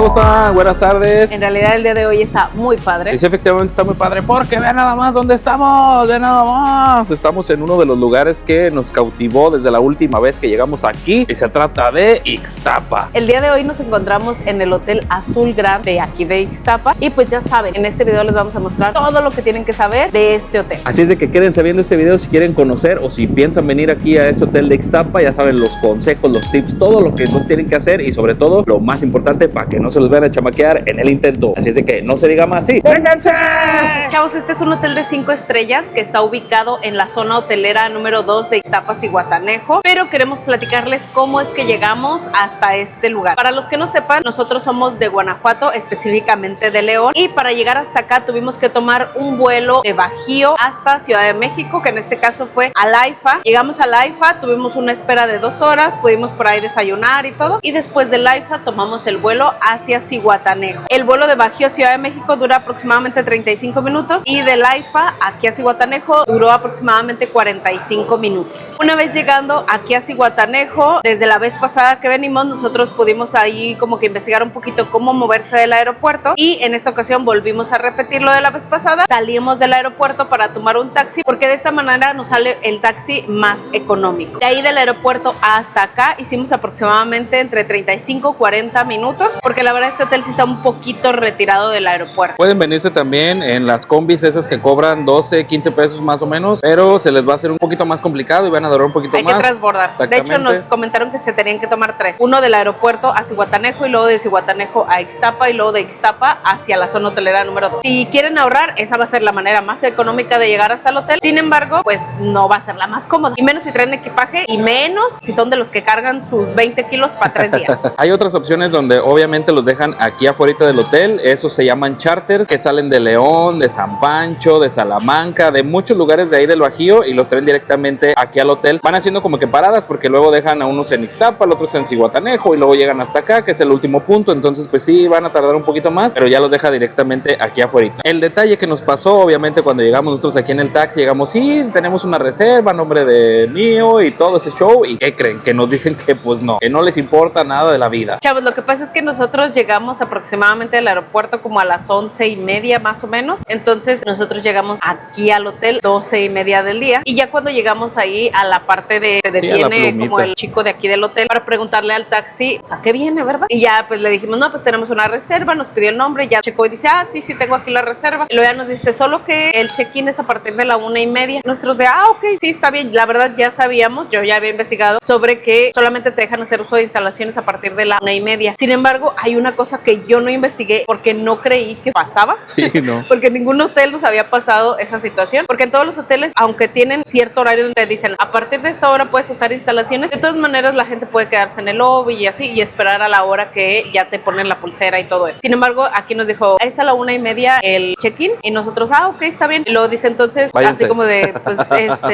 ¿cómo están? Buenas tardes. En realidad el día de hoy está muy padre. Y sí, efectivamente está muy padre porque vean nada más dónde estamos, vean nada más. Estamos en uno de los lugares que nos cautivó desde la última vez que llegamos aquí y se trata de Ixtapa. El día de hoy nos encontramos en el Hotel Azul Grand de aquí de Ixtapa y pues ya saben, en este video les vamos a mostrar todo lo que tienen que saber de este hotel. Así es de que quédense viendo este video si quieren conocer o si piensan venir aquí a este hotel de Ixtapa. Ya saben los consejos, los tips, todo lo que no tienen que hacer y sobre todo lo más importante para que no se los vayan a chamaquear en el intento. Así es de que no se diga más, sí. ¡Vénganse! Chavos, este es un hotel de 5 estrellas que está ubicado en la zona hotelera número 2 de Ixtapa, Zihuatanejo, pero queremos platicarles cómo es que llegamos hasta este lugar. Para los que no sepan, nosotros somos de Guanajuato, específicamente de León, y para llegar hasta acá tuvimos que tomar un vuelo de Bajío hasta Ciudad de México, que en este caso fue al AIFA. Llegamos al AIFA, tuvimos una espera de 2 horas, pudimos por ahí desayunar y todo, y después del AIFA tomamos el vuelo hacia Zihuatanejo. El vuelo de Bajío a Ciudad de México dura aproximadamente 35 minutos y del AIFA aquí a Zihuatanejo duró aproximadamente 45 minutos. Una vez llegando aquí a Zihuatanejo, desde la vez pasada que venimos, nosotros pudimos ahí como que investigar un poquito cómo moverse del aeropuerto y en esta ocasión volvimos a repetir lo de la vez pasada. Salimos del aeropuerto para tomar un taxi porque de esta manera nos sale el taxi más económico. De ahí del aeropuerto hasta acá hicimos aproximadamente entre 35 y 40 minutos porque la verdad este hotel sí está un poquito retirado del aeropuerto. Pueden venirse también en las combis esas que cobran 12, 15 pesos más o menos, pero se les va a hacer un poquito más complicado y van a durar un poquito más. Hay que transbordar. De hecho nos comentaron que se tenían que tomar 3. Uno del aeropuerto a Zihuatanejo y luego de Zihuatanejo a Ixtapa y luego de Ixtapa hacia la zona hotelera número 2. Si quieren ahorrar, esa va a ser la manera más económica de llegar hasta el hotel. Sin embargo, pues no va a ser la más cómoda. Y menos si traen equipaje y menos si son de los que cargan sus 20 kilos para 3 días. Hay otras opciones donde obviamente los dejan aquí afuera del hotel. Esos se llaman charters, que salen de León, de San Pancho, de Salamanca, de muchos lugares de ahí del Bajío y los traen directamente aquí al hotel. Van haciendo como que paradas porque luego dejan a unos en Ixtapa, a otros en Zihuatanejo y luego llegan hasta acá, que es el último punto. Entonces pues sí, van a tardar un poquito más, pero ya los deja directamente aquí afuera. El detalle que nos pasó, obviamente cuando llegamos nosotros aquí en el taxi, llegamos, sí, tenemos una reserva a nombre de mío y todo ese show. ¿Y qué creen? Que nos dicen que pues no, que no les importa nada de la vida. Chavos, lo que pasa es que nosotros llegamos aproximadamente al aeropuerto como a las 11:30 más o menos. Entonces nosotros llegamos aquí al hotel 12:30 del día y ya cuando llegamos ahí a la parte de te detiene como el chico de aquí del hotel para preguntarle al taxi, o sea, ¿qué viene, verdad? Y ya pues le dijimos, no, pues tenemos una reserva, nos pidió el nombre, ya checó y dice, ah, sí, tengo aquí la reserva. Y luego ya nos dice, solo que el check-in es a partir de la 1:30. Nosotros de, ok, sí, está bien. La verdad ya sabíamos, yo ya había investigado sobre que solamente te dejan hacer uso de instalaciones a partir de la 1:30. Sin embargo, hay una cosa que yo no investigué porque no creí que pasaba. Sí, no. Porque ningún hotel nos había pasado esa situación. Porque en todos los hoteles, aunque tienen cierto horario donde dicen, a partir de esta hora puedes usar instalaciones, de todas maneras la gente puede quedarse en el lobby y así, y esperar a la hora que ya te ponen la pulsera y todo eso. Sin embargo, aquí nos dijo, es a la 1:30 el check-in, y nosotros, ok, está bien. Y luego dice entonces, váyanse. Así como de, pues,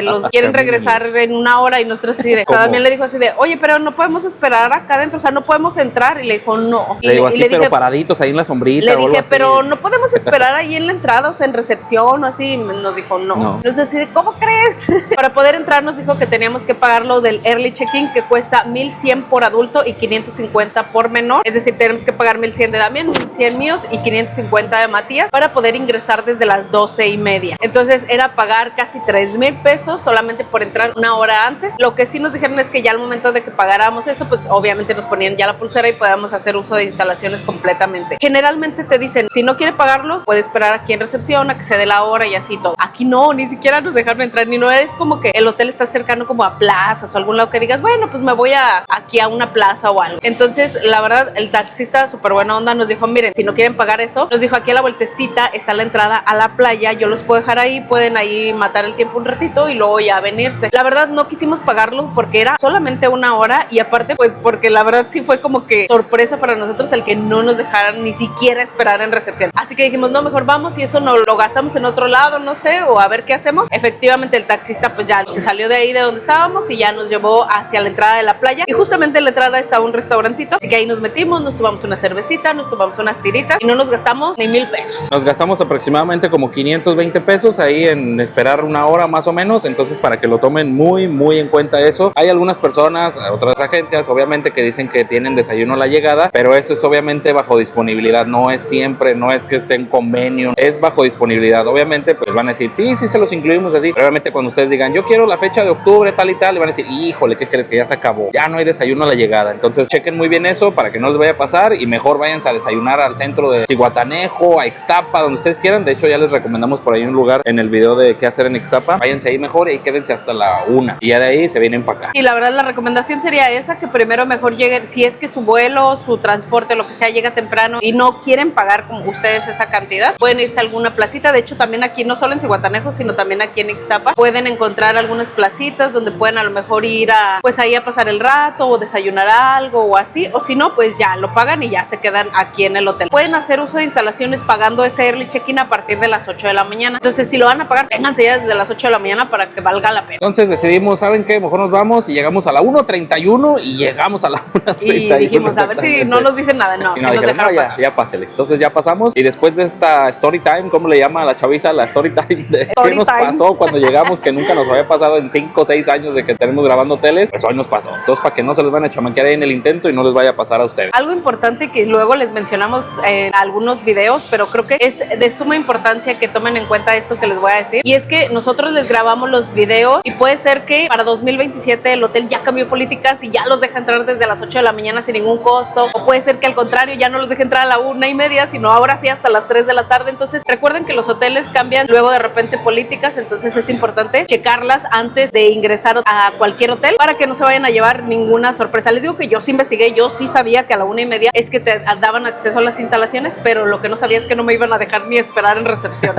los quieren regresar en 1 hora, y nosotros así de, o sea, también le dijo así de, oye, pero no podemos esperar acá adentro, o sea, no podemos entrar. Y le dijo, no. Le digo así, pero dije, paraditos ahí en la sombrita. Le dije, pero no podemos esperar ahí en la entrada, o sea, en recepción o así. Nos dijo, no. Entonces, así de, ¿cómo crees? Para poder entrar nos dijo que teníamos que pagar lo del early check-in, que cuesta 1,100 por adulto y 550 por menor. Es decir, tenemos que pagar 1,100 de Damián, 1,100 míos y 550 de Matías para poder ingresar desde las 12:30. Entonces era pagar casi 3,000 pesos solamente por entrar 1 hora antes. Lo que sí nos dijeron es que ya al momento de que pagáramos eso, pues obviamente nos ponían ya la pulsera y podíamos hacer uso de instalaciones completamente. Generalmente te dicen, si no quiere pagarlos, puede esperar aquí en recepción a que se dé la hora y así todo. Aquí no, ni siquiera nos dejaron entrar, ni no es como que el hotel está cercano como a plazas o algún lado que digas, bueno, pues me voy aquí a una plaza o algo. Entonces, la verdad, el taxista, súper buena onda, nos dijo, miren, si no quieren pagar eso, nos dijo, aquí a la vueltecita está la entrada a la playa, yo los puedo dejar ahí, pueden ahí matar el tiempo un ratito y luego ya venirse. La verdad, no quisimos pagarlo porque era solamente 1 hora y aparte, pues, porque la verdad sí fue como que sorpresa para nosotros el que no nos dejaran ni siquiera esperar en recepción. Así que dijimos, no, mejor vamos y eso no lo gastamos en otro lado, no sé, o a ver qué hacemos. Efectivamente, el taxista pues ya se salió de ahí de donde estábamos y ya nos llevó hacia la entrada de la playa y justamente en la entrada estaba un restaurancito, así que ahí nos metimos, nos tomamos una cervecita, nos tomamos unas tiritas y no nos gastamos ni 1,000 pesos. Nos gastamos aproximadamente como 520 pesos ahí en esperar 1 hora más o menos, entonces para que lo tomen muy en cuenta eso. Hay algunas personas, otras agencias obviamente que dicen que tienen desayuno a la llegada, pero eso es obviamente bajo disponibilidad, no es siempre, no es que esté en convenio, es bajo disponibilidad. Obviamente pues van a decir, sí, se los incluimos así. Pero obviamente cuando ustedes digan, yo quiero la fecha de octubre tal y tal, le van a decir, híjole, ¿qué crees? Que ya se acabó, ya no hay desayuno a la llegada. Entonces chequen muy bien eso para que no les vaya a pasar y mejor váyanse a desayunar al centro de Zihuatanejo, a Ixtapa, donde ustedes quieran. De hecho ya les recomendamos por ahí un lugar en el video de qué hacer en Ixtapa. Váyanse ahí mejor y quédense hasta la 1 y ya de ahí se vienen para acá. Y la verdad la recomendación sería esa, que primero mejor lleguen, si es que su vuelo, su transporte, lo que sea, llega temprano y no quieren pagar como ustedes esa cantidad, pueden irse a alguna placita. De hecho también aquí, no solo en Zihuatanejo, sino también aquí en Ixtapa, pueden encontrar algunas placitas donde pueden a lo mejor ir a, pues ahí a pasar el rato o desayunar algo o así, o si no, pues ya lo pagan y ya se quedan aquí en el hotel. Pueden hacer uso de instalaciones pagando ese early check-in a partir de las 8 de la mañana. Entonces si lo van a pagar, vénganse ya desde las 8 de la mañana para que valga la pena. Entonces decidimos, ¿saben qué? Mejor nos vamos y llegamos a la 1:31 y llegamos a la 1:31. Y dijimos, a ver si no nos dicen nada. No, y se nos dejaron pasar. Ya pásele. Entonces ya pasamos y después de esta story time, ¿cómo le llama a la chaviza? La story time de qué nos pasó cuando llegamos, que nunca nos había pasado en 5 o 6 años de que tenemos grabando hoteles, pues hoy nos pasó. Entonces para que no se les van a chamaquear ahí en el intento y no les vaya a pasar a ustedes. Algo importante que luego les mencionamos en algunos videos, pero creo que es de suma importancia que tomen en cuenta esto que les voy a decir, y es que nosotros les grabamos los videos y puede ser que para 2027 el hotel ya cambió políticas y ya los deja entrar desde las 8 de la mañana sin ningún costo, o puede ser que al contrario ya no los deje entrar a la 1:30, sino ahora sí hasta las 3 de la tarde. Entonces recuerden que los hoteles cambian luego de repente políticas, entonces es importante checarlas antes de ingresar a cualquier hotel para que no se vayan a llevar ninguna sorpresa. Les digo que yo sí investigué, yo sí sabía que a la 1:30 es que te daban acceso a las instalaciones, pero lo que no sabía es que no me iban a dejar ni esperar en recepción.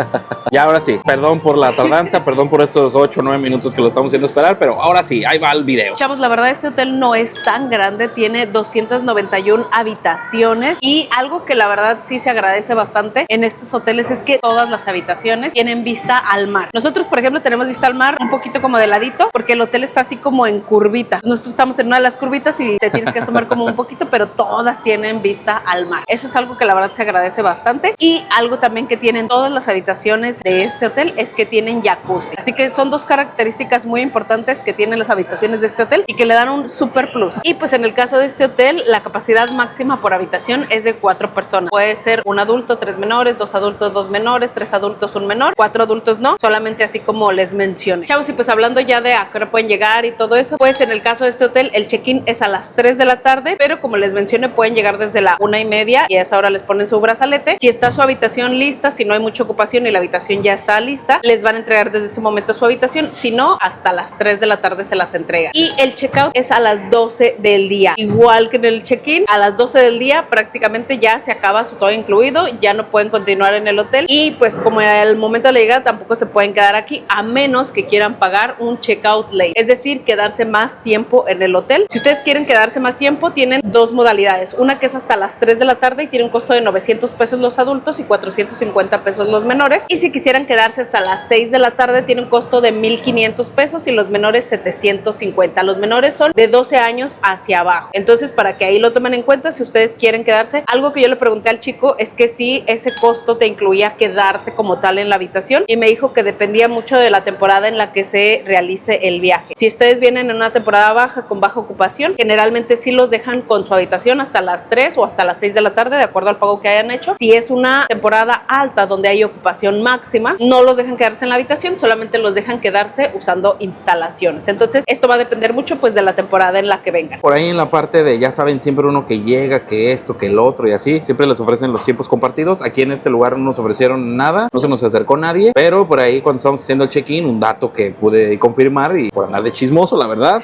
Ya ahora sí, perdón por la tardanza, perdón por estos 8 o 9 minutos que lo estamos haciendo esperar, pero ahora sí, ahí va el video. Chavos, la verdad este hotel no es tan grande, tiene 291 habitaciones y algo que la verdad sí se agradece bastante en estos hoteles es que todas las habitaciones tienen vista al mar. Nosotros, por ejemplo, tenemos vista al mar un poquito como de ladito porque el hotel está así como en curvita. Nosotros estamos en una de las curvitas y te tienes que asomar como un poquito, pero todas tienen vista al mar. Eso es algo que la verdad se agradece bastante. Y algo también que tienen todas las habitaciones de este hotel es que tienen jacuzzi. Así que son dos características muy importantes que tienen las habitaciones de este hotel y que le dan un super plus. Y pues en el caso de este hotel, la capacidad máxima por habitación es de 4 personas. Puede ser un adulto, 3 menores, 2 adultos, 2 menores, 3 adultos, 1 menor, 4 adultos no, solamente así como les mencioné. Chavos, y pues hablando ya de a qué hora pueden llegar y todo eso, pues en el caso de este hotel, el check-in es a las 3 de la tarde, pero como les mencioné, pueden llegar desde la 1:30 y a esa hora les ponen su brazalete. Si está su habitación lista, si no hay mucha ocupación y la habitación ya está lista, les van a entregar desde ese momento su habitación, si no, hasta las 3 de la tarde se las entrega. Y el checkout es a las 12 del día, igual que en el check-in, a las 12 del día prácticamente ya se acaba su todo incluido, ya no pueden continuar en el hotel y pues como al momento de la llegada tampoco se pueden quedar aquí a menos que quieran pagar un checkout late, es decir, quedarse más tiempo en el hotel. Si ustedes quieren quedarse más tiempo, tienen dos modalidades, una que es hasta las 3 de la tarde y tiene un costo de 900 pesos los adultos y 450 pesos los menores, y si quisieran quedarse hasta las 6 de la tarde tiene un costo de 1,500 pesos y los menores 750. Los menores son de 12 años hacia abajo, entonces para que ahí lo tomen en cuenta si ustedes quieren quedarse. Algo que yo le pregunté al chico es que si ese costo te incluía quedarte como tal en la habitación y me dijo que dependía mucho de la temporada en la que se realice el viaje. Si ustedes vienen en una temporada baja con baja ocupación, generalmente sí los dejan con su habitación hasta las 3 o hasta las 6 de la tarde de acuerdo al pago que hayan hecho. Si es una temporada alta donde hay ocupación máxima, no los dejan quedarse en la habitación, solamente los dejan quedarse usando instalaciones. Entonces esto va a depender mucho pues de la temporada en la que vengan. Por ahí en la parte de, ya saben, siempre uno que llega, que esto, que el otro y así, siempre les ofrecen los tiempos compartidos. Aquí en este lugar no nos ofrecieron nada, no se nos acercó nadie, pero por ahí cuando estábamos haciendo el check-in, un dato que pude confirmar y por andar de chismoso, la verdad.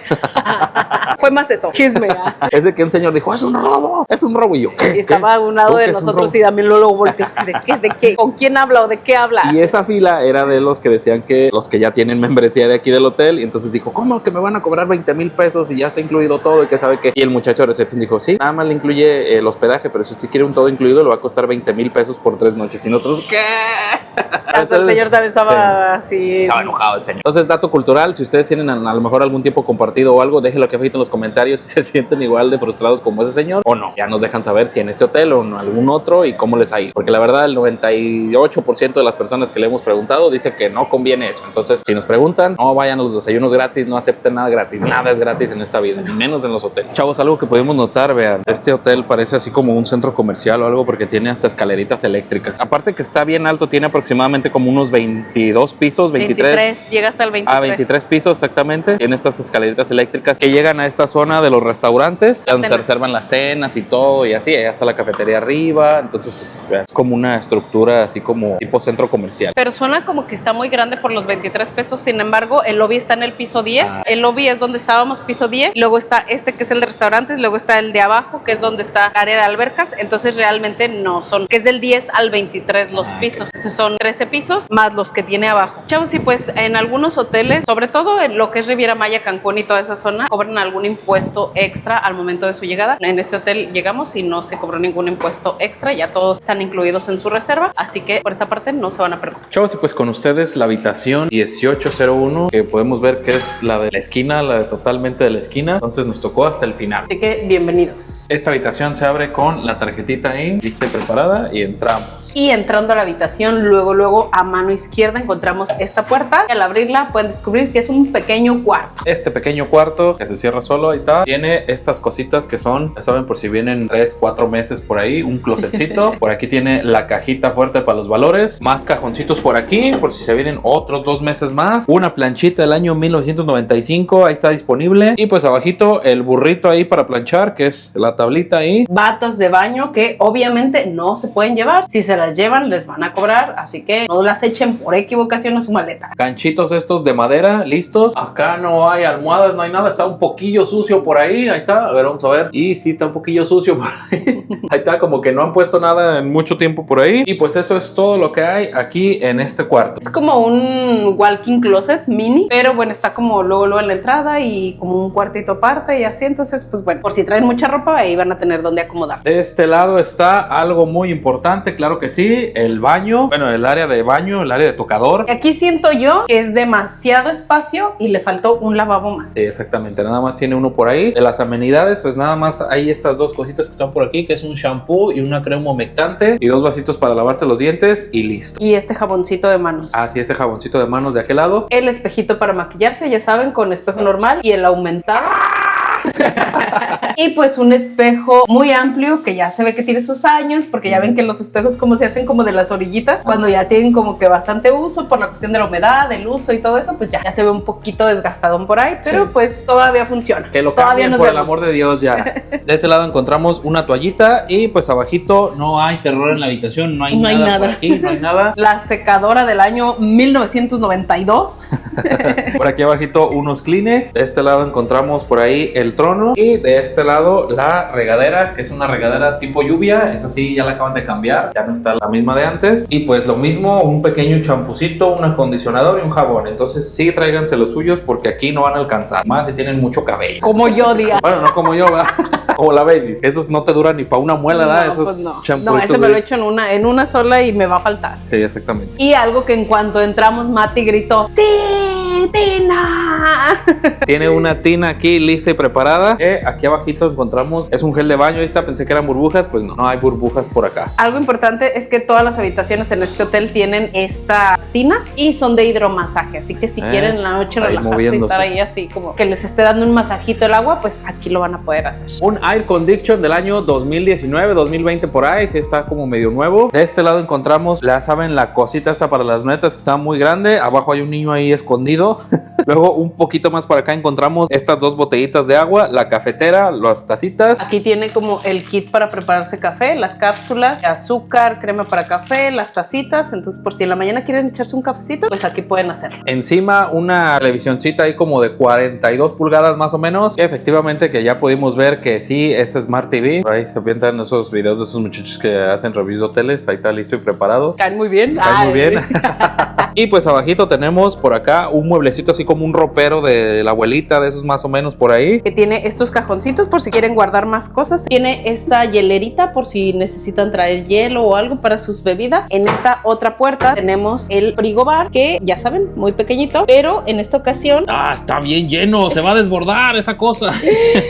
Fue más eso, chisme. Es de que un señor dijo, es un robo, y yo, ¿qué? Y estaba a un lado de nosotros y también lo volteó así, ¿de qué? ¿Con quién habla o de qué habla? Y esa fila era de los que decían que los que ya tienen membresía de aquí del hotel, y entonces dijo, ¿cómo que me van a cobrar 20,000 pesos y ya está incluido todo y que sabe qué? Y el muchacho de recepción dijo, sí, nada más le incluye el hospedaje, pero si usted quiere un todo incluido le va a costar 20,000 pesos por 3 noches. Y nosotros, ¿qué? Hasta el señor también estaba así. Estaba enojado el señor. Entonces, dato cultural, si ustedes tienen a lo mejor algún tiempo compartido o algo, déjenlo aquí abajito en los comentarios si se sienten igual de frustrados como ese señor o no. Ya nos dejan saber si en este hotel o en algún otro y cómo les ha ido. Porque la verdad, el 98% de las personas que le hemos preguntado dice que no conviene eso. Entonces, si nos preguntan, no vayan a los desayunos gratis, no acepten nada gratis. Nada es gratis en esta vida, ni menos en los hoteles. Chavos, algo que podemos notar, vean, este hotel hotel parece así como un centro comercial o algo porque tiene hasta escaleritas eléctricas. Aparte que está bien alto, tiene aproximadamente como unos 22 pisos, 23. Llega hasta el 23. 23 pisos exactamente. Tiene estas escaleritas eléctricas que llegan a esta zona de los restaurantes, donde se reservan las cenas y todo y así. Allá está la cafetería arriba. Entonces, pues es como una estructura así como tipo centro comercial. Pero suena como que está muy grande por los 23 pesos. Sin embargo, el lobby está en el piso 10. El lobby es donde estábamos, piso 10. Luego está este que es el de restaurantes. Luego está el de abajo, que es donde está el área de albercas. Entonces, realmente no son, que es del 10 al 23 los pisos. Entonces, son 13 pisos más los que tiene abajo. Chavos, y pues en algunos hoteles, sobre todo en lo que es Riviera Maya, Cancún y toda esa zona, cobran algún impuesto extra al momento de su llegada. En este hotel llegamos y no se cobró ningún impuesto extra. Ya todos están incluidos en su reserva. Así que por esa parte no se van a preocupar. Chavos, y pues con ustedes la habitación 1801, que podemos ver que es la de la esquina, la de totalmente de la esquina. Entonces nos tocó hasta el final. Así que bienvenidos. Esta habitación se abre con la tarjetita ahí, lista y preparada, y entramos. Y entrando a la habitación, luego a mano izquierda encontramos esta puerta. Y al abrirla pueden descubrir que es un pequeño cuarto. Este pequeño cuarto que se cierra solo, ahí está. Tiene estas cositas que son, ya saben, por si vienen 3, 4 meses por ahí, un closetcito. Por aquí tiene la cajita fuerte para los valores. Más cajoncitos por aquí, por si se vienen otros 2 meses más. Una planchita del año 1995, ahí está disponible. Y pues abajito el burrito ahí para planchar, que es la tablita ahí. Batas de baño que obviamente no se pueden llevar. Si se las llevan les van a cobrar, así que no las echen por equivocación a su maleta. Ganchitos estos de madera, listos. Acá no hay almohadas, no hay nada. Está un poquillo sucio por ahí. Ahí está, a ver, vamos a ver. Y sí está un poquillo sucio por ahí. Ahí está, como que no han puesto nada en mucho tiempo por ahí. Y pues eso es todo lo que hay aquí en este cuarto. Es como un walk-in closet mini, pero bueno, está como luego en la entrada y como un cuartito aparte y así. Entonces, pues bueno, por si traen mucha ropa, ahí van a tener donde acomodar. De este lado está algo muy importante, claro que sí, el baño. Bueno, el área de baño, el área de tocador. Aquí siento yo que es demasiado espacio y le faltó un lavabo más. Sí, exactamente, nada más tiene uno por ahí. De las amenidades, pues nada más hay estas dos cositas que están por aquí, que es un shampoo y una crema humectante y 2 vasitos para lavarse los dientes y listo. Y este jaboncito de manos. Así, ese jaboncito de manos de aquel lado. El espejito para maquillarse, ya saben, con espejo normal y el aumentado. Y pues un espejo muy amplio que ya se ve que tiene sus años, porque ya ven que los espejos como se hacen como de las orillitas, cuando ya tienen como que bastante uso por la cuestión de la humedad, del uso y todo eso, pues ya se ve un poquito desgastadón por ahí, pero sí, pues todavía funciona. Que lo todavía cambien, por el amor de Dios, ya. De ese lado encontramos una toallita y pues abajito no hay terror en la habitación, no hay nada por aquí, no hay nada. La secadora del año 1992. Por aquí abajito unos Kleenex. De este lado encontramos por ahí el trono y de este lado la regadera, que es una regadera tipo lluvia. Es así, ya la acaban de cambiar, ya no está la misma de antes. Y pues lo mismo, un pequeño champucito, un acondicionador y un jabón. Entonces sí, tráiganse los suyos porque aquí no van a alcanzar, más si tienen mucho cabello. Como yo, diga. Bueno, no como yo, ¿verdad? Como la baby. Esos no te duran ni para una muela, ¿verdad? No, esos pues no. champuitos. No, ese me lo he hecho en una sola y me va a faltar. Sí, exactamente. Y algo que en cuanto entramos, Mati gritó: ¡sí, tina! Tiene una tina aquí lista y preparada. Aquí abajito encontramos, es un gel de baño. Ahí está, pensé que eran burbujas, pues no hay burbujas por acá. Algo importante es que todas las habitaciones en este hotel tienen estas tinas y son de hidromasaje, así que si quieren en la noche relajarse y estar ahí así como que les esté dando un masajito el agua, pues aquí lo van a poder hacer. Un air condition del año 2019, 2020 por ahí, sí está como medio nuevo. De este lado encontramos, ya saben, la cosita esta para las maletas que está muy grande. Abajo hay un niño ahí escondido. Luego un poquito más para acá encontramos estas 2 botellitas de agua, la cafetera, las tacitas. Aquí tiene como el kit para prepararse café, las cápsulas, azúcar, crema para café, las tacitas. Entonces por si en la mañana quieren echarse un cafecito, pues aquí pueden hacerlo. Encima una televisioncita ahí como de 42 pulgadas más o menos. Y efectivamente que ya pudimos ver que sí es Smart TV. Ahí se avientan esos videos de esos muchachos que hacen reviews de hoteles. Ahí está listo y preparado. Caen muy bien. Caen muy bien. Y pues abajito tenemos por acá un mueblecito así como un ropero de la abuelita, de esos más o menos por ahí. Que tiene estos cajoncitos por si quieren guardar más cosas. Tiene esta hielerita por si necesitan traer hielo o algo para sus bebidas. En esta otra puerta tenemos el frigobar, que ya saben, muy pequeñito, pero en esta ocasión... ¡Ah, está bien lleno! ¡Se va a desbordar esa cosa!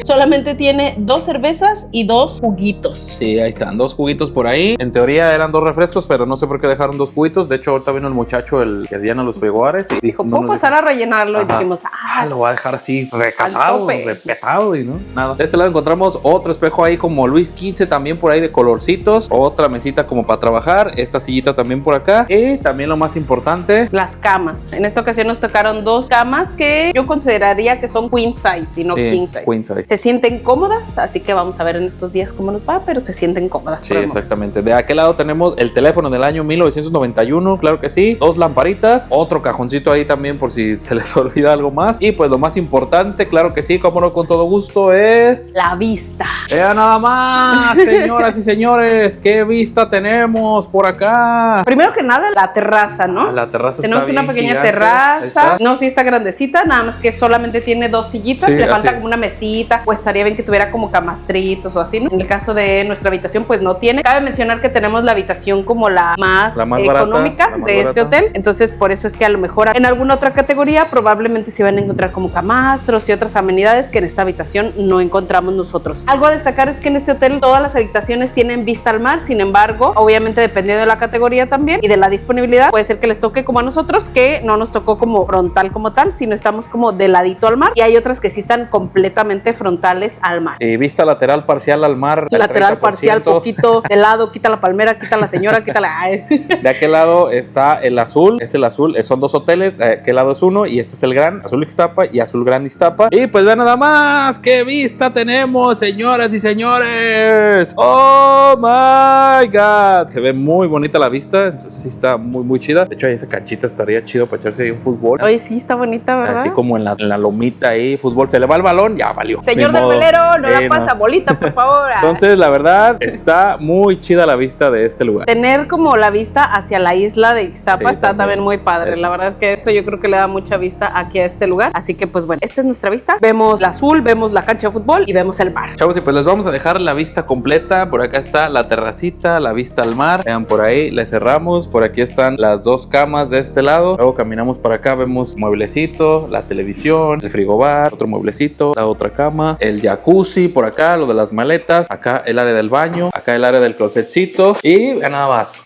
Solamente tiene 2 cervezas y 2 juguitos. Sí, ahí están, 2 juguitos por ahí. En teoría eran 2 refrescos, pero no sé por qué dejaron 2 juguitos. De hecho, ahorita vino el muchacho, el que llenan los frigobares y dijo, ¿puedo pasar a rellenarlo? Y dijimos, lo voy a dejar así recatado, repetado y no, nada. De este lado encontramos otro espejo ahí como Luis XV, también por ahí de colorcitos, otra mesita como para trabajar, esta sillita también por acá y también lo más importante, las camas. En esta ocasión nos tocaron 2 camas que yo consideraría que son queen size y no king size. Queen size. Se sienten cómodas, así que vamos a ver en estos días cómo nos va, pero se sienten cómodas. Sí, exactamente. De aquel lado tenemos el teléfono del año 1991, claro que sí, 2 lamparitas, otro cajoncito ahí también por si se les olvida algo más y pues lo más importante, claro que sí, como no, con todo gusto, es la vista. Vean nada más, señoras y señores, qué vista tenemos por acá. Primero que nada, la terraza, ¿no? La terraza tenemos está una bien pequeña gigante. Terraza. No, sí está grandecita, nada más que solamente tiene 2 sillitas, sí, le falta así. como una mesita, o estaría bien que tuviera como camastritos o así, ¿no? En el caso de nuestra habitación, pues no tiene. Cabe mencionar que tenemos la habitación como la más económica barata, de este hotel, entonces por eso es que a lo mejor en alguna otra categoría probablemente se van a encontrar como camastros y otras amenidades que en esta habitación no encontramos nosotros. Algo a destacar es que en este hotel todas las habitaciones tienen vista al mar, sin embargo, obviamente dependiendo de la categoría también y de la disponibilidad, puede ser que les toque como a nosotros, que no nos tocó como frontal como tal, sino estamos como de ladito al mar, y hay otras que sí están completamente frontales al mar. Y vista lateral parcial al mar. Lateral parcial, poquito de lado, quita la palmera, quita la señora, quita la... De aquel lado está el azul, es el azul, son 2 hoteles, de aquel lado es uno y este es el Gran Azul Ixtapa y Azul Gran Ixtapa. Y pues vean nada más, qué vista tenemos, señoras y señores. Oh my god, se ve muy bonita la vista, entonces sí está muy chida. De hecho ahí esa canchita estaría chido para echarse ahí un fútbol. Oye, sí está bonita, ¿verdad? Así como en la lomita ahí, fútbol, se le va el balón, ya valió. Señor del velero, no la pasa, bolita, por favor. Entonces la verdad está muy chida la vista de este lugar. Tener como la vista hacia la isla de Ixtapa está también muy padre. Eso. La verdad es que eso yo creo que le da mucha vista aquí a este lugar. Así que pues bueno, esta es nuestra vista. Vemos la azul, vemos la cancha de fútbol y vemos el mar. Chavos, y pues les vamos a dejar la vista completa. Por acá está la terracita, la vista al mar. Vean por ahí, le cerramos. Por aquí están las 2 camas de este lado. Luego caminamos para acá, vemos mueblecito, la televisión, el frigobar, otro mueblecito, la otra cama, el jacuzzi por acá, lo de las maletas, acá el área del baño, acá el área del closetcito y vean nada más.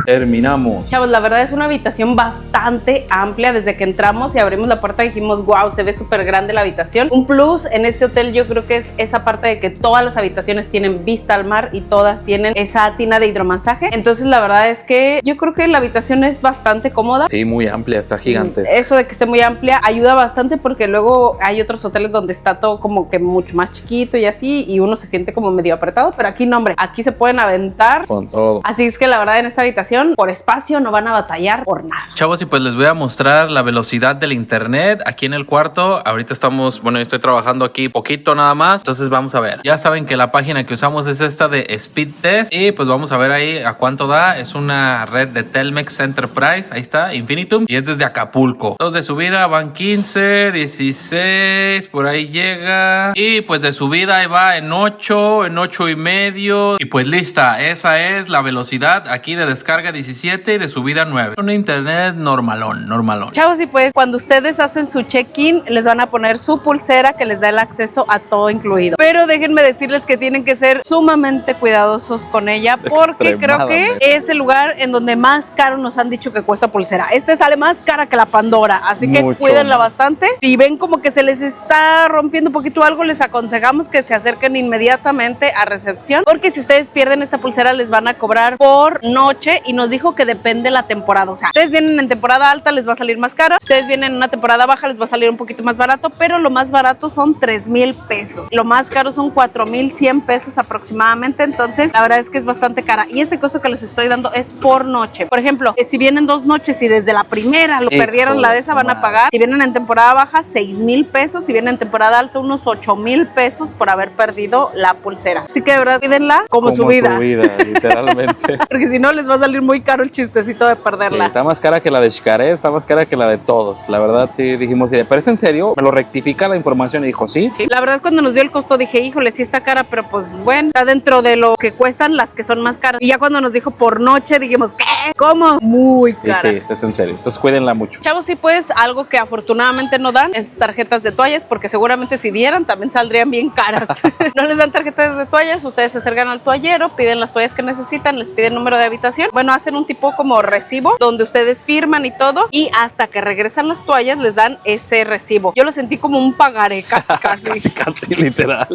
Terminamos. Chavos, la verdad es una habitación bastante amplia. Desde que entramos y abrimos la puerta dijimos, wow, se ve súper grande la habitación. Un plus en este hotel yo creo que es esa parte de que todas las habitaciones tienen vista al mar y todas tienen esa tina de hidromasaje. Entonces la verdad es que yo creo que la habitación es bastante cómoda. Sí, muy amplia, está gigantesca. Eso de que esté muy amplia ayuda bastante porque luego hay otros hoteles donde está todo como que mucho más chiquito y así y uno se siente como medio apretado, pero aquí no, hombre, aquí se pueden aventar con todo. Así es que la verdad en esta habitación por espacio no van a batallar por nada. Chavos, y pues les voy a mostrar la velocidad del internet aquí en el cuarto. Ahorita estamos, bueno, yo estoy trabajando aquí poquito nada más, entonces vamos a ver. Ya saben que la página que usamos es esta de Speed Test y pues vamos a ver ahí a cuánto da. Es una red de Telmex Enterprise, ahí está, Infinitum, y es desde Acapulco. Entonces de subida van 15, 16, por ahí llega, y pues de subida ahí va en 8 y medio, y pues lista. Esa es la velocidad aquí de descarga 17 y de subida 9. Un internet normalón. Chavos, y pues cuando ustedes hacen su check-in les van a poner su pulsera que les da el acceso a todo incluido, pero déjenme decirles que tienen que ser sumamente cuidadosos con ella porque creo que es el lugar en donde más caro nos han dicho que cuesta pulsera. Este sale más cara que la Pandora, así que cuídenla bastante. Si ven como que se les está rompiendo un poquito algo, les aconsejamos que se acerquen inmediatamente a recepción, porque si ustedes pierden esta pulsera les van a cobrar por noche, y nos dijo que depende la temporada. O sea, ustedes vienen en temporada alta les va a salir más cara, ustedes vienen en una temporada baja les va a salir un poquito más barato, pero lo más barato son 3,000 pesos, lo más caro son 4,100 pesos aproximadamente. Entonces la verdad es que es bastante cara, y este costo que les estoy dando es por noche. Por ejemplo, si vienen 2 noches y desde la primera lo perdieron, la de esa van a pagar, si vienen en temporada baja, 6,000 pesos, si vienen en temporada alta, unos 8,000 pesos por haber perdido la pulsera. Así que de verdad cuídenla como su vida, literalmente. porque si no les va a salir muy caro el chistecito de perderla. Sí, está más cara que la de Xcaret, está más cara que la de todos. La verdad, sí, dijimos, ¿pero es en serio? Me lo rectifica la información y dijo, sí. La verdad, cuando nos dio el costo dije, híjole, sí está cara, pero pues bueno, está dentro de lo que cuestan las que son más caras. Y ya cuando nos dijo por noche, dijimos, ¿qué? ¿Cómo? Muy cara. Sí, es en serio. Entonces cuídenla mucho. Chavos, sí, pues algo que afortunadamente no dan es tarjetas de toallas, porque seguramente si dieran también saldrían bien caras. No les dan tarjetas de toallas, ustedes se acercan al toallero, piden las toallas que necesitan, les piden número de habitación. Bueno, hacen un tipo como recibo donde ustedes firman y todo, y hasta que regresan las toallas les dan ese recibo. Yo lo sentí como un pagaré, casi. casi literal.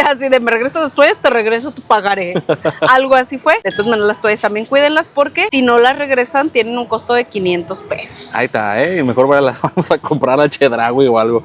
Así de, me regresas las toallas, te regreso tu pagaré. Algo así fue. De todas maneras, las toallas también cuídenlas porque si no las regresan tienen un costo de 500 pesos. Ahí está, mejor las vamos a comprar a Chedraui o algo.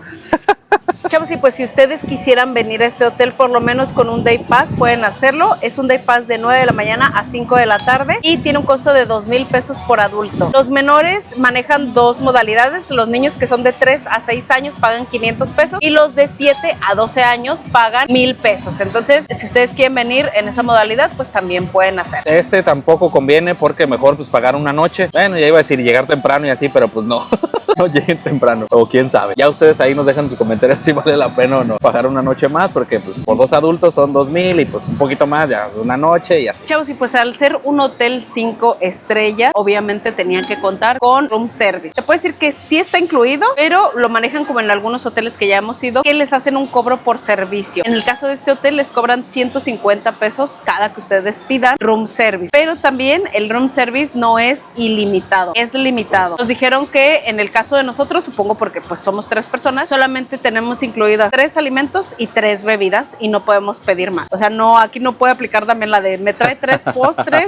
Chavos, y pues si ustedes quisieran venir a este hotel por lo menos con un day pass, pueden hacerlo. Es un day pass de 9 de la mañana a 5 de la tarde y tiene un costo de 2,000 pesos por adulto. Los menores manejan dos modalidades. Los niños que son de 3 a 6 años pagan 500 pesos y los de 7 a 12 años pagan 1,000 pesos. Entonces, si ustedes quieren venir en esa modalidad, pues también pueden hacerlo. Este tampoco conviene porque mejor pues pagar una noche. Bueno, ya iba a decir llegar temprano y así, pero pues no. No lleguen temprano, o quién sabe. Ya ustedes ahí nos dejan sus comentarios si vale la pena o no pagar una noche más, porque pues por 2 adultos son 2,000 y pues un poquito más ya una noche y así. Chavos, y pues al ser un hotel 5 estrellas, obviamente tenían que contar con room service. Se puede decir que sí está incluido, pero lo manejan como en algunos hoteles que ya hemos ido, que les hacen un cobro por servicio. En el caso de este hotel les cobran 150 pesos cada que ustedes pidan room service, pero también el room service no es ilimitado, es limitado. Nos dijeron que en el caso de nosotros, supongo porque pues somos 3 personas, solamente tenemos incluidas 3 alimentos y 3 bebidas y no podemos pedir más. O sea, no, aquí no puede aplicar también la de me trae 3 postres,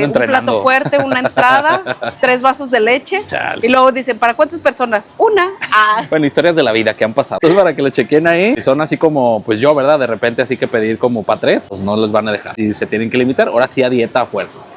un plato fuerte, una entrada, 3 vasos de leche. Chale. Y luego dicen, ¿para cuántas personas? Una. Bueno, historias de la vida que han pasado. Entonces, para que lo chequen ahí, si son así como, pues yo, ¿verdad? De repente así que pedir como para 3, pues no les van a dejar. Si se tienen que limitar, ahora sí a dieta a fuerzas.